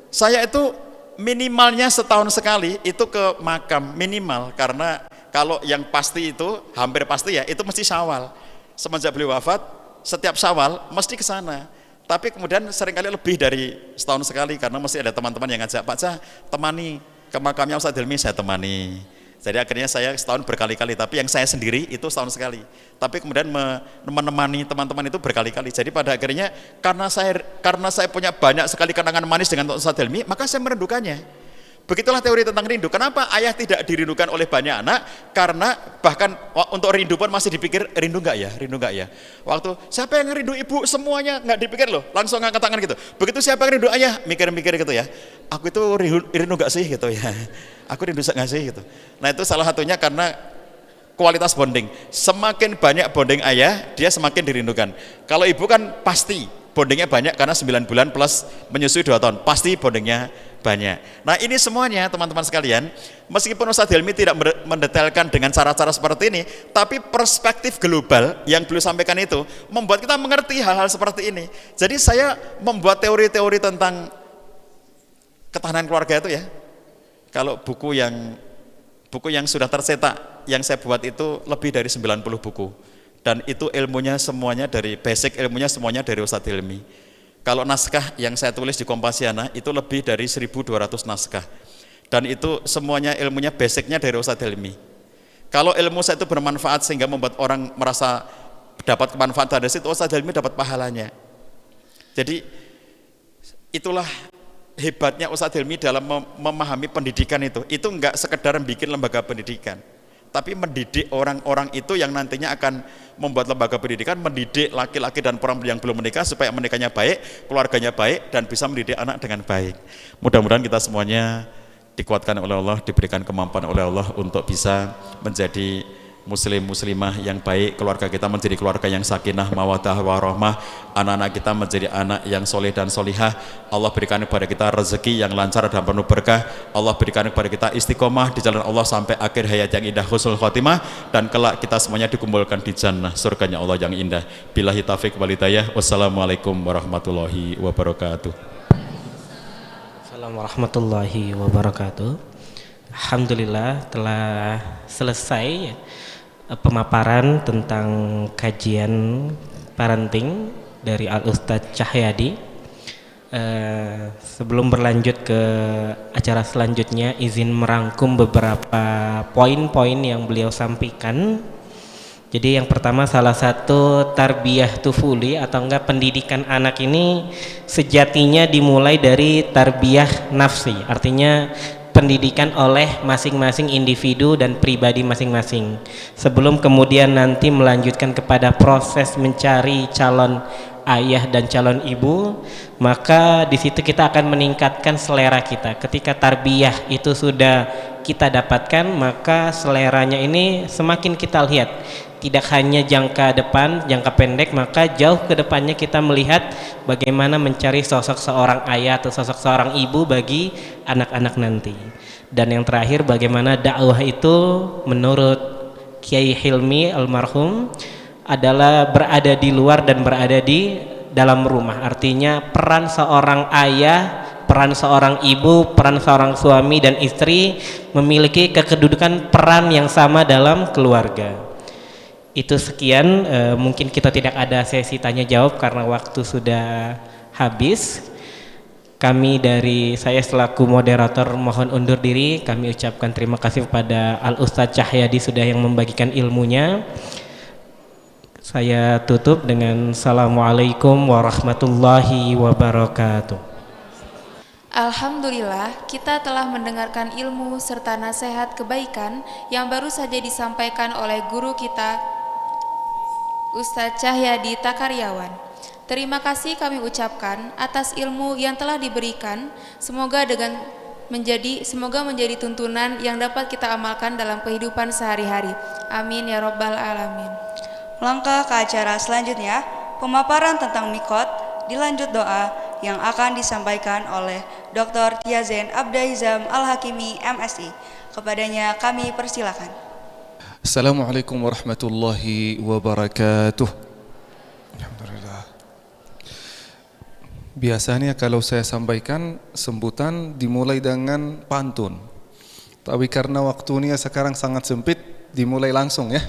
Saya itu minimalnya setahun sekali itu ke makam, minimal. Karena kalau yang pasti itu, hampir pasti ya, itu mesti Syawal. Semenjak beliau wafat, setiap Syawal mesti ke sana. Tapi kemudian seringkali lebih dari setahun sekali, karena mesti ada teman-teman yang ngajak, Pak Cah, temani ke makamnya Ustadz Helmi, saya temani. Jadi akhirnya saya setahun berkali-kali, tapi yang saya sendiri itu setahun sekali. Tapi kemudian menemani teman-teman itu berkali-kali. Jadi pada akhirnya karena saya punya banyak sekali kenangan manis dengan Ustadz Helmi, maka saya merindukannya. Begitulah teori tentang rindu. Kenapa ayah tidak dirindukan oleh banyak anak? Karena bahkan untuk rindu pun masih dipikir, rindu enggak ya? Rindu enggak ya? Waktu siapa yang rindu ibu, semuanya enggak dipikir loh, langsung angkat tangan gitu. Begitu siapa yang rindu ayah, mikir-mikir gitu ya. Aku itu rindu enggak sih gitu ya. Aku rindu enggak sih gitu. Nah itu salah satunya karena kualitas bonding. Semakin banyak bonding ayah, dia semakin dirindukan. Kalau ibu kan pasti bondingnya banyak karena 9 bulan plus menyusui 2 tahun, pasti bondingnya banyak. Nah ini semuanya teman-teman sekalian, meskipun Ustadz Helmi tidak mendetailkan dengan cara-cara seperti ini, tapi perspektif global yang beliau sampaikan itu membuat kita mengerti hal-hal seperti ini. Jadi saya membuat teori-teori tentang ketahanan keluarga itu ya. Kalau buku yang sudah tercetak yang saya buat itu lebih dari 90 buku, dan itu ilmunya semuanya dari basic, ilmunya semuanya dari Ustadz Helmi. Kalau naskah yang saya tulis di Kompasiana itu lebih dari 1.200 naskah, dan itu semuanya ilmunya basicnya dari Ustadz Helmi. Kalau ilmu saya itu bermanfaat sehingga membuat orang merasa dapat kemanfaatan dari situ, Ustadz Helmi dapat pahalanya. Jadi itulah hebatnya Ustadz Helmi dalam memahami pendidikan itu enggak sekedar bikin lembaga pendidikan, tapi mendidik orang-orang itu yang nantinya akan membuat lembaga pendidikan, mendidik laki-laki dan perempuan yang belum menikah supaya menikahnya baik, keluarganya baik, dan bisa mendidik anak dengan baik. Mudah-mudahan kita semuanya dikuatkan oleh Allah, diberikan kemampuan oleh Allah untuk bisa menjadi muslim muslimah yang baik, keluarga kita menjadi keluarga yang sakinah mawaddah warahmah, anak-anak kita menjadi anak yang soleh dan solihah. Allah berikan kepada kita rezeki yang lancar dan penuh berkah. Allah berikan kepada kita istiqomah di jalan Allah sampai akhir hayat yang indah, husnul khotimah, dan kelak kita semuanya dikumpulkan di jannah surganya Allah yang indah. Billahi taufiq wal hidayah. Wassalamualaikum warahmatullahi wabarakatuh. Assalamualaikum warahmatullahi wabarakatuh. Alhamdulillah telah selesai pemaparan tentang kajian parenting dari Al Ustadz Cahyadi. Sebelum berlanjut ke acara selanjutnya izin merangkum beberapa poin-poin yang beliau sampaikan. Jadi yang pertama, salah satu tarbiyah tufuli atau enggak pendidikan anak ini sejatinya dimulai dari tarbiyah nafsi, artinya pendidikan oleh masing-masing individu dan pribadi masing-masing sebelum kemudian nanti melanjutkan kepada proses mencari calon ayah dan calon ibu. Maka di situ kita akan meningkatkan selera kita. Ketika tarbiyah itu sudah kita dapatkan, maka seleranya ini semakin kita lihat, tidak hanya jangka depan, jangka pendek, maka jauh ke depannya kita melihat bagaimana mencari sosok seorang ayah atau sosok seorang ibu bagi anak-anak nanti. Dan yang terakhir, bagaimana dakwah itu menurut Kiai Hilmi almarhum adalah berada di luar dan berada di dalam rumah. Artinya peran seorang ayah, peran seorang ibu, peran seorang suami dan istri memiliki kedudukan peran yang sama dalam keluarga. Itu sekian, mungkin kita tidak ada sesi tanya jawab karena waktu sudah habis. Kami dari saya selaku moderator mohon undur diri. Kami ucapkan terima kasih kepada Al Ustadz Cahyadi sudah yang membagikan ilmunya. Saya tutup dengan Assalamualaikum warahmatullahi wabarakatuh. Alhamdulillah, kita telah mendengarkan ilmu serta nasihat kebaikan yang baru saja disampaikan oleh guru kita, Ustadz Cahyadi Takaryawan. Terima kasih kami ucapkan atas ilmu yang telah diberikan. Semoga menjadi tuntunan yang dapat kita amalkan dalam kehidupan sehari-hari. Amin ya rabbal alamin. Langkah ke acara selanjutnya, pemaparan tentang mikot, dilanjut doa yang akan disampaikan oleh Dr. Tiazen Abdahizam Al-Hakimi MSI. Kepadanya kami persilakan. Assalamualaikum warahmatullahi wabarakatuh. Alhamdulillah. Biasanya kalau saya sampaikan sambutan dimulai dengan pantun. Tapi karena waktunya sekarang sangat sempit, dimulai langsung ya.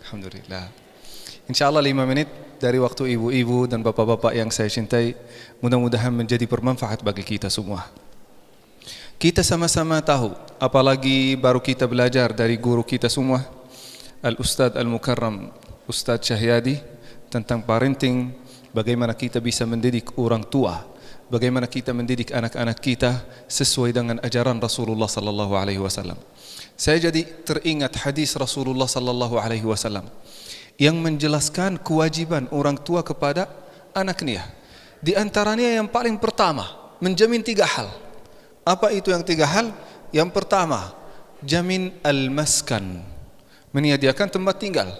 Alhamdulillah. InsyaAllah 5 menit dari waktu ibu-ibu dan bapak-bapak yang saya cintai, mudah-mudahan menjadi bermanfaat bagi kita semua. Kita sama-sama tahu, apalagi baru kita belajar dari guru kita semua, Al-Ustadz Al-Mukarram, Ustadz Cahyadi, tentang parenting, bagaimana kita bisa mendidik orang tua, bagaimana kita mendidik anak-anak kita sesuai dengan ajaran Rasulullah sallallahu alaihi wasallam. Saya jadi teringat hadis Rasulullah sallallahu alaihi wasallam yang menjelaskan kewajiban orang tua kepada anaknya. Di antaranya yang paling pertama, menjamin 3 hal. Apa itu yang 3 hal? Yang pertama, jamin al-maskan, menyediakan tempat tinggal.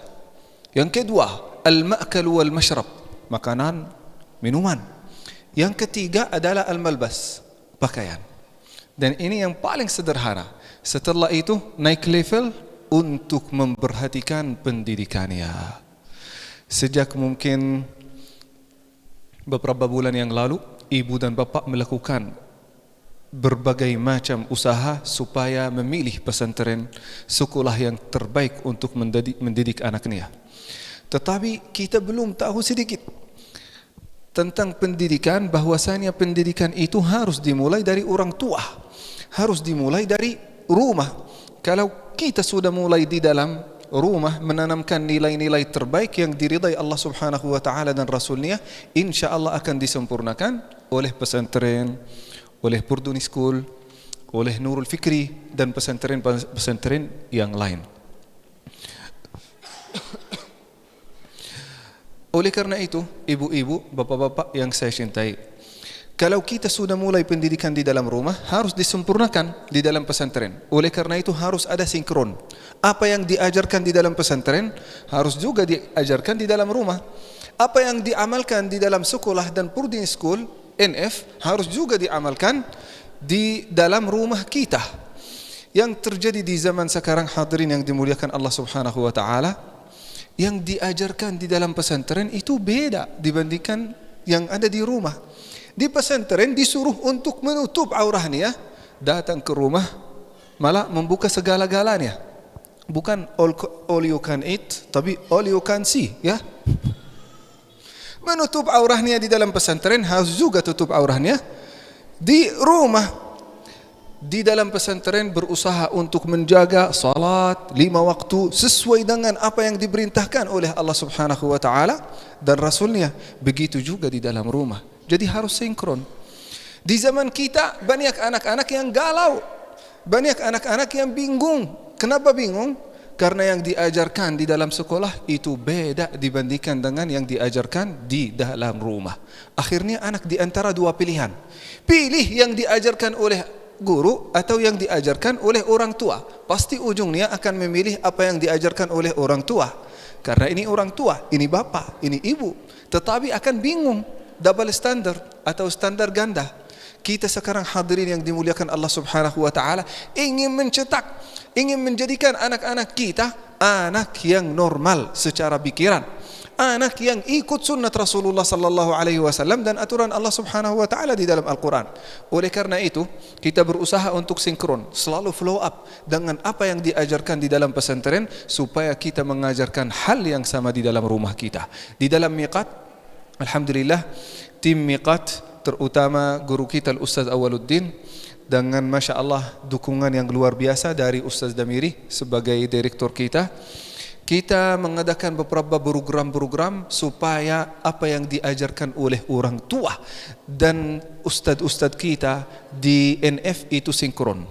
Yang kedua, al-ma'kal wal mashrab, makanan, minuman. Yang ketiga adalah al-malbas, pakaian. Dan ini yang paling sederhana. Setelah itu naik level untuk memperhatikan pendidikannya. Sejak mungkin beberapa bulan yang lalu, ibu dan bapak melakukan berbagai macam usaha supaya memilih pesantren sekolah yang terbaik untuk mendidik anaknya. Tetapi kita belum tahu sedikit tentang pendidikan, bahwasanya pendidikan itu harus dimulai dari orang tua, harus dimulai dari rumah. Kalau kita sudah mulai di dalam rumah menanamkan nilai-nilai terbaik yang diridai Allah Subhanahu wa taala dan Rasulnya, insyaallah akan disempurnakan oleh pesantren, oleh Purduni School, oleh Nurul Fikri dan pesantren-pesantren yang lain. Oleh karena itu, ibu-ibu, bapak-bapak yang saya cintai, kalau kita sudah mulai pendidikan di dalam rumah, harus disempurnakan di dalam pesantren. Oleh karena itu harus ada sinkron. Apa yang diajarkan di dalam pesantren harus juga diajarkan di dalam rumah. Apa yang diamalkan di dalam sekolah dan Purduni School, NF, harus juga diamalkan di dalam rumah kita. Yang terjadi di zaman sekarang, hadirin yang dimuliakan Allah Subhanahu wa taala, yang diajarkan di dalam pesantren itu beda dibandingkan yang ada di rumah. Di pesantren disuruh untuk menutup aurahnya, datang ke rumah malah membuka segala-galanya. Bukan all you can eat, tapi all you can see, ya. Menutup aurahnya di dalam pesantren, harus juga tutup aurahnya di rumah. di dalam pesantren berusaha untuk menjaga salat 5 waktu sesuai dengan apa yang diperintahkan oleh Allah Subhanahu wa taala dan Rasulnya. Begitu juga di dalam rumah. Jadi harus sinkron. Di zaman kita banyak anak-anak yang galau, banyak anak-anak yang bingung. Kenapa bingung? Karena yang diajarkan di dalam sekolah itu beda dibandingkan dengan yang diajarkan di dalam rumah. Akhirnya anak di antara dua pilihan. Pilih yang diajarkan oleh guru atau yang diajarkan oleh orang tua. Pasti ujungnya akan memilih apa yang diajarkan oleh orang tua. Karena ini orang tua, ini bapak, ini ibu. Tetapi akan bingung, double standard atau standar ganda. Kita sekarang hadirin yang dimuliakan Allah Subhanahu wa taala ingin mencetak, ingin menjadikan anak-anak kita anak yang normal secara pikiran, anak yang ikut sunnah Rasulullah sallallahu alaihi wasallam dan aturan Allah Subhanahu wa taala di dalam Al-Qur'an. Oleh karena itu, kita berusaha untuk sinkron, selalu flow up dengan apa yang diajarkan di dalam pesantren supaya kita mengajarkan hal yang sama di dalam rumah kita. Di dalam miqat, alhamdulillah, tim miqat terutama guru kita Al-Ustaz Awaluddin dengan Masya Allah dukungan yang luar biasa dari Ustaz Damiri sebagai direktur kita. Kita mengadakan beberapa program-program supaya apa yang diajarkan oleh orang tua dan ustadz-ustadz kita di NF itu sinkron.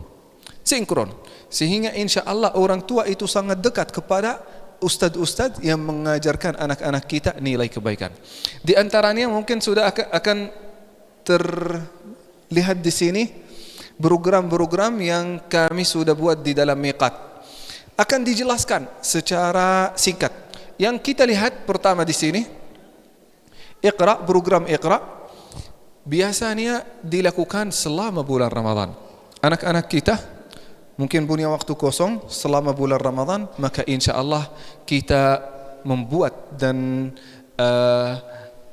Sehingga insya Allah orang tua itu sangat dekat kepada ustadz-ustadz yang mengajarkan anak-anak kita nilai kebaikan. Di antaranya mungkin sudah akan terlihat di sini program-program yang kami sudah buat di dalam miqat. Akan dijelaskan secara singkat. Yang kita lihat pertama di sini, Iqra, program Iqra biasanya dilakukan selama bulan Ramadan. Anak-anak kita mungkin punya waktu kosong selama bulan Ramadan, maka insya Allah kita membuat dan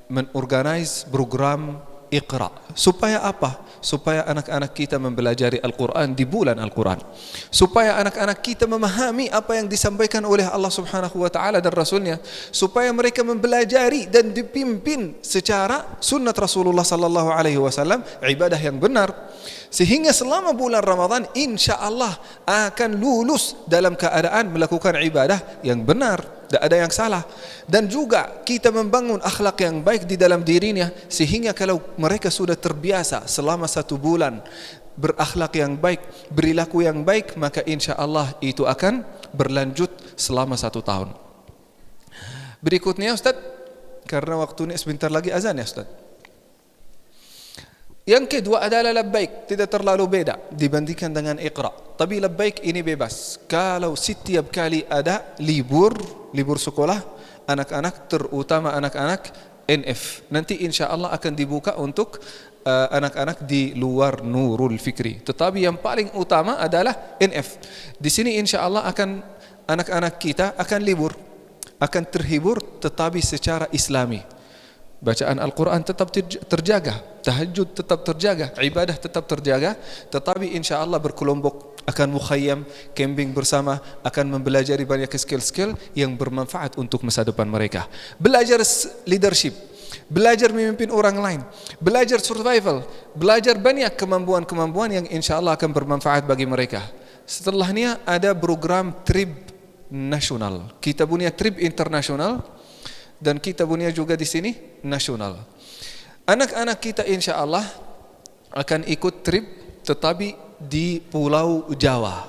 menorganize program Iqra. Supaya apa? Supaya anak-anak kita mempelajari Al-Quran di bulan Al-Quran. Supaya anak-anak kita memahami apa yang disampaikan oleh Allah Subhanahu wa ta'ala dan Rasulnya. Supaya mereka mempelajari dan dipimpin secara sunnat Rasulullah sallallahu alaihi wasallam, ibadah yang benar. Sehingga selama bulan Ramadan insya Allah akan lulus dalam keadaan melakukan ibadah yang benar, tidak ada yang salah. Dan juga kita membangun akhlak yang baik di dalam dirinya, sehingga kalau mereka sudah terbiasa selama 1 bulan berakhlak yang baik, perilaku yang baik, maka insya Allah itu akan berlanjut selama 1 tahun. Berikutnya Ustaz, karena waktunya sebentar lagi azan ya Ustaz. Yang kedua adalah labbaik, tidak terlalu beda dibandingkan dengan Iqra. Tapi labbaik ini bebas. Kalau setiap kali ada libur sekolah, anak-anak terutama anak-anak NF, nanti insya Allah akan dibuka untuk anak-anak di luar Nurul Fikri. Tetapi yang paling utama adalah NF. Di sini insya Allah akan anak-anak kita akan libur, akan terhibur, tetapi secara Islami. Bacaan Al-Quran tetap terjaga, tahajud tetap terjaga, ibadah tetap terjaga, tetapi insya Allah berkelompok, akan mukhayyam, camping bersama, akan mempelajari banyak skill-skill yang bermanfaat untuk masa depan mereka. Belajar leadership, belajar memimpin orang lain, belajar survival, belajar banyak kemampuan-kemampuan yang insya Allah akan bermanfaat bagi mereka. Setelahnya ada program trip nasional. Kita punya trip internasional dan kita punya juga di sini nasional. Anak-anak kita insya Allah akan ikut trip, tetapi di Pulau Jawa.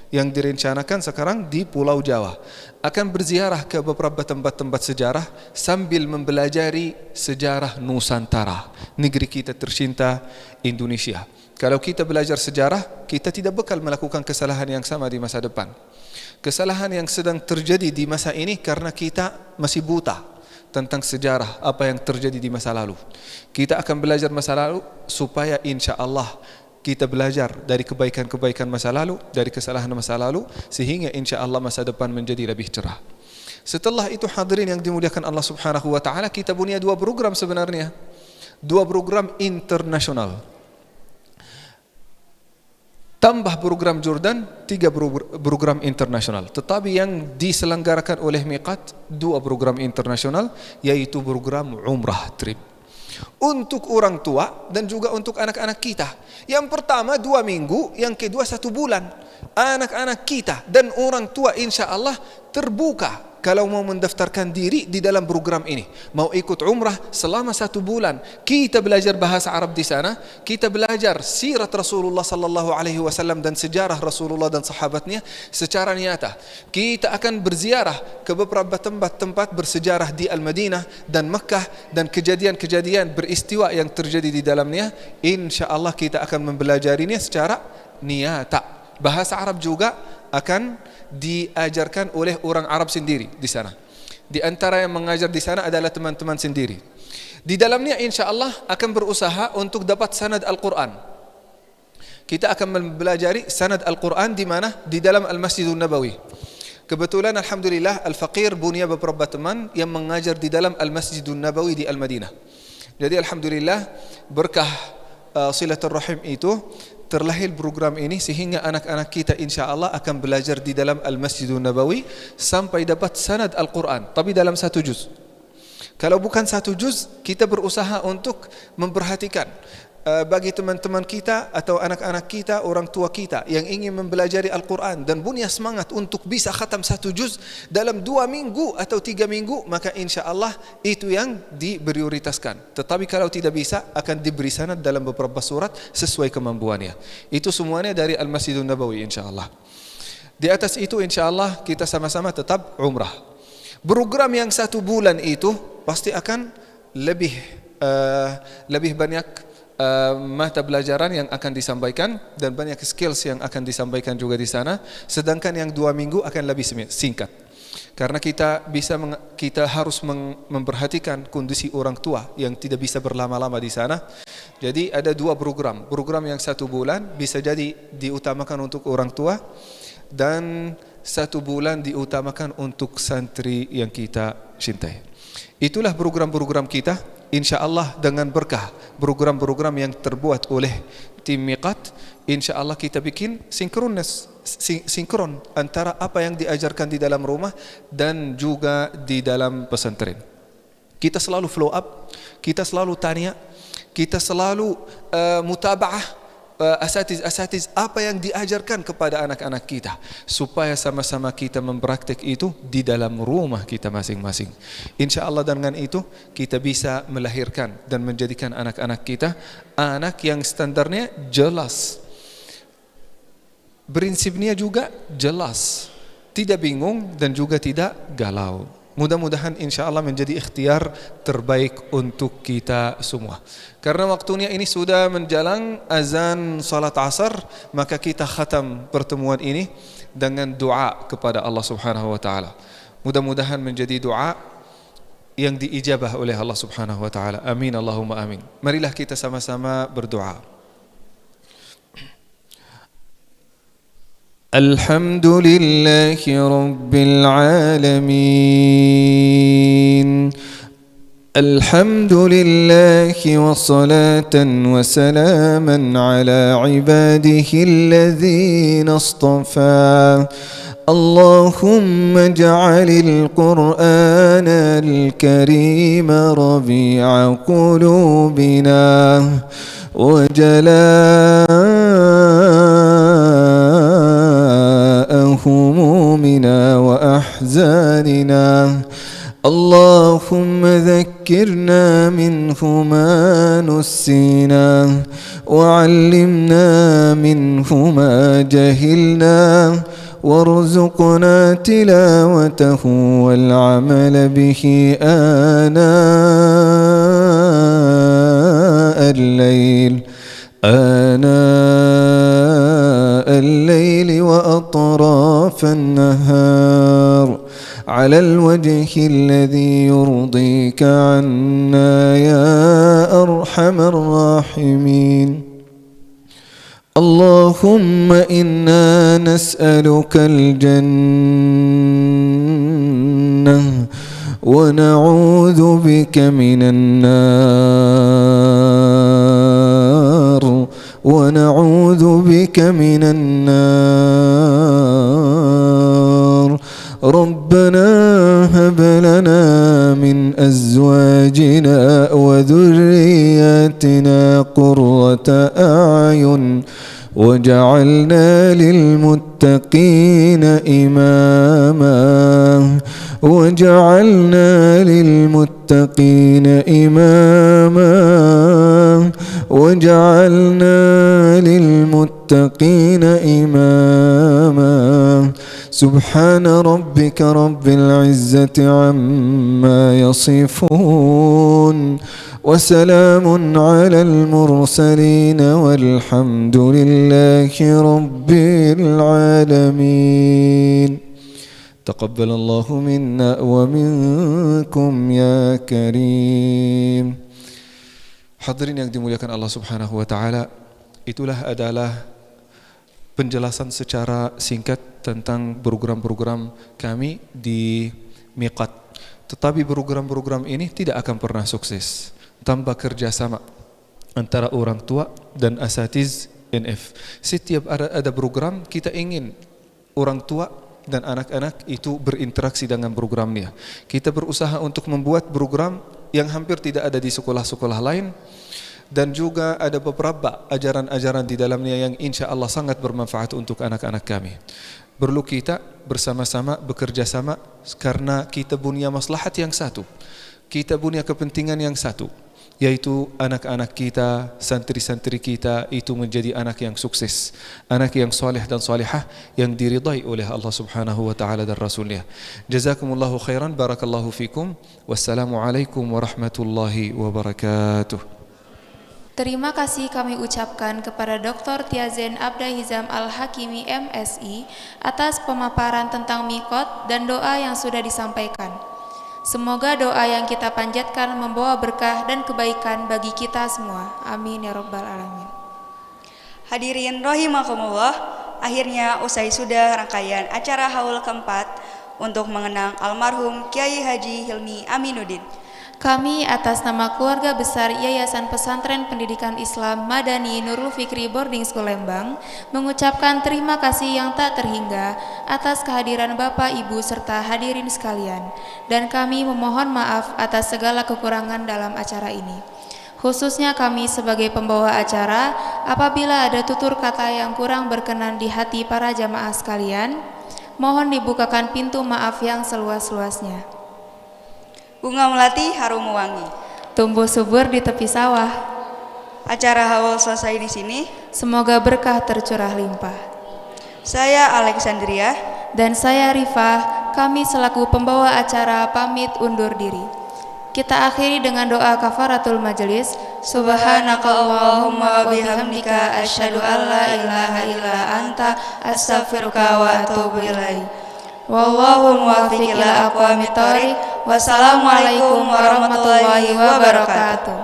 Yang direncanakan sekarang di Pulau Jawa. Akan berziarah ke beberapa tempat-tempat sejarah sambil mempelajari sejarah Nusantara, negeri kita tercinta Indonesia. Kalau kita belajar sejarah, kita tidak bakal melakukan kesalahan yang sama di masa depan. Kesalahan yang sedang terjadi di masa ini karena kita masih buta tentang sejarah apa yang terjadi di masa lalu. Kita akan belajar masa lalu supaya insya Allah kita belajar dari kebaikan-kebaikan masa lalu, dari kesalahan masa lalu, sehingga insya Allah masa depan menjadi lebih cerah. Setelah itu hadirin yang dimuliakan Allah Subhanahu wa ta'ala, kita punya 2 program sebenarnya. 2 program internasional. Tambah program Jordan, 3 program internasional. Tetapi yang diselenggarakan oleh Miqat 2 program internasional, yaitu program Umrah Trip. untuk orang tua dan juga untuk anak-anak kita. Yang pertama 2 minggu, yang kedua 1 bulan. Anak-anak kita dan orang tua insya Allah terbuka kalau mau mendaftarkan diri di dalam program ini. Mau ikut umrah selama 1 bulan. Kita belajar bahasa Arab di sana. Kita belajar sirat Rasulullah sallallahu alaihi wasallam dan sejarah Rasulullah dan sahabatnya secara nyata. Kita akan berziarah ke beberapa tempat-tempat bersejarah di Al-Madinah dan Mekah, dan kejadian-kejadian beristiwa yang terjadi di dalamnya. Insya Allah kita akan mempelajarinya secara nyata. Bahasa Arab juga akan diajarkan oleh orang Arab sendiri di sana. Di antara yang mengajar di sana adalah teman-teman sendiri. Di dalamnya insya Allah akan berusaha untuk dapat sanad Al-Quran. Kita akan mempelajari sanad Al-Quran di mana? Di dalam Al-Masjidun Nabawi. Kebetulan alhamdulillah Al-Faqir punya beberapa teman yang mengajar di dalam Al-Masjidun Nabawi di Al-Madinah. Jadi alhamdulillah berkah silaturrahim itu terlahir program ini, sehingga anak-anak kita insya Allah akan belajar di dalam Al-Masjidun Nabawi sampai dapat sanad Al-Quran, tapi dalam 1 juz. Kalau bukan 1 juz, kita berusaha untuk memperhatikan bagi teman-teman kita atau anak-anak kita, orang tua kita yang ingin mempelajari Al-Quran dan punya semangat untuk bisa khatam 1 juz dalam 2 minggu atau 3 minggu, maka insya Allah itu yang diprioritaskan. Tetapi kalau tidak bisa, akan diberi sanad dalam beberapa surat sesuai kemampuannya. Itu semuanya dari Al-Masjidun Nabawi insya Allah. Di atas itu insya Allah kita sama-sama tetap umrah. Program yang 1 bulan itu pasti akan lebih banyak mata pelajaran yang akan disampaikan dan banyak skills yang akan disampaikan juga di sana. Sedangkan yang 2 minggu akan lebih singkat. Karena kita harus memperhatikan kondisi orang tua yang tidak bisa berlama-lama di sana. Jadi ada 2 program. Program yang 1 bulan bisa jadi diutamakan untuk orang tua, dan 1 bulan diutamakan untuk santri yang kita cintai. Itulah program-program kita, insya Allah dengan berkah program-program yang terbuat oleh tim Miqat. Insya Allah kita bikin sinkron antara apa yang diajarkan di dalam rumah dan juga di dalam pesantren. Kita selalu flow up, kita selalu tanya, kita selalu mutabaah asatiz apa yang diajarkan kepada anak-anak kita, supaya sama-sama kita mempraktek itu di dalam rumah kita masing-masing. Insya Allah dengan itu kita bisa melahirkan dan menjadikan anak-anak kita anak yang standarnya jelas, prinsipnya juga jelas, tidak bingung dan juga tidak galau. Mudah-mudahan insya Allah menjadi ikhtiar terbaik untuk kita semua. Karena waktunya ini sudah menjelang azan salat asar, maka kita khatam pertemuan ini dengan doa kepada Allah Subhanahu wa taala. Mudah-mudahan menjadi doa yang diijabah oleh Allah Subhanahu wa taala. Amin Allahumma amin. Marilah kita sama-sama berdoa. الحمد لله رب العالمين الحمد لله وصلاة وسلاما على عباده الذين اصطفى اللهم اجعل القرآن الكريم ربيع قلوبنا وجلاء همومنا وأحزاننا اللهم ذكرنا منه ما نسينا وعلمنا منه ما جهلنا وارزقنا تلاوته والعمل به آناء الليل وأطراف النهار على الوجه الذي يرضيك عنا يا أرحم الراحمين اللهم إنا نسألك الجنة ونعوذ بك من النار ربنا هب لنا من أزواجنا وذرياتنا قرة أعين وجعلنا للمتقين إماما وجعلنا للمتقين إماما وجعلنا للمتقين إماما سبحان ربك رب العزة عما يصفون وسلام على المرسلين والحمد لله رب العالمين تقبل الله منا ومنكم يا كريم. Hadirin yang dimuliakan Allah Subhanahu wa taala, itulah adalah penjelasan secara singkat tentang program-program kami di Miqat. Tetapi program-program ini tidak akan pernah sukses tanpa kerjasama antara orang tua dan asatiz NF. Setiap ada program, kita ingin orang tua dan anak-anak itu berinteraksi dengan programnya. Kita berusaha untuk membuat program yang hampir tidak ada di sekolah-sekolah lain, dan juga ada beberapa ajaran-ajaran di dalamnya yang insya Allah sangat bermanfaat untuk anak-anak kami. Perlu kita bersama-sama bekerja sama karena kita punya maslahat yang satu, kita punya kepentingan yang satu, yaitu anak-anak kita, santri-santri kita itu menjadi anak yang sukses, anak yang soleh dan solehah yang diridai oleh Allah Subhanahu wa taala dan Rasulnya. Jazakumullahu khairan, barakallahu fikum. Wassalamualaikum warahmatullahi wabarakatuh. Terima kasih kami ucapkan kepada Dr. Tiazen Abda Hizam Al-Hakimi MSI atas pemaparan tentang Miqat dan doa yang sudah disampaikan. Semoga doa yang kita panjatkan membawa berkah dan kebaikan bagi kita semua. Amin ya rabbal alamin. Hadirin rahimakumullah, akhirnya usai sudah rangkaian acara haul keempat untuk mengenang almarhum Kiai Haji Hilmi Aminuddin. Kami atas nama keluarga besar Yayasan Pesantren Pendidikan Islam Madani Nurul Fikri Boarding School Lembang mengucapkan terima kasih yang tak terhingga atas kehadiran Bapak, Ibu, serta hadirin sekalian, dan kami memohon maaf atas segala kekurangan dalam acara ini. Khususnya kami sebagai pembawa acara, apabila ada tutur kata yang kurang berkenan di hati para jamaah sekalian, mohon dibukakan pintu maaf yang seluas-luasnya. Bunga melati harum wangi, tumbuh subur di tepi sawah. Acara haul selesai di sini. Semoga berkah tercurah limpah. Saya Alexandria dan saya Rifah, kami selaku pembawa acara pamit undur diri. Kita akhiri dengan doa kafaratul majelis. Subhanakallahumma wa bihamdika asyhadu an la ilaha illa anta astaghfiruka wa atubu ilaik. Wallahu muwaffiq ila aqwamit thoriq. Wassalamualaikum warahmatullahi wabarakatuh.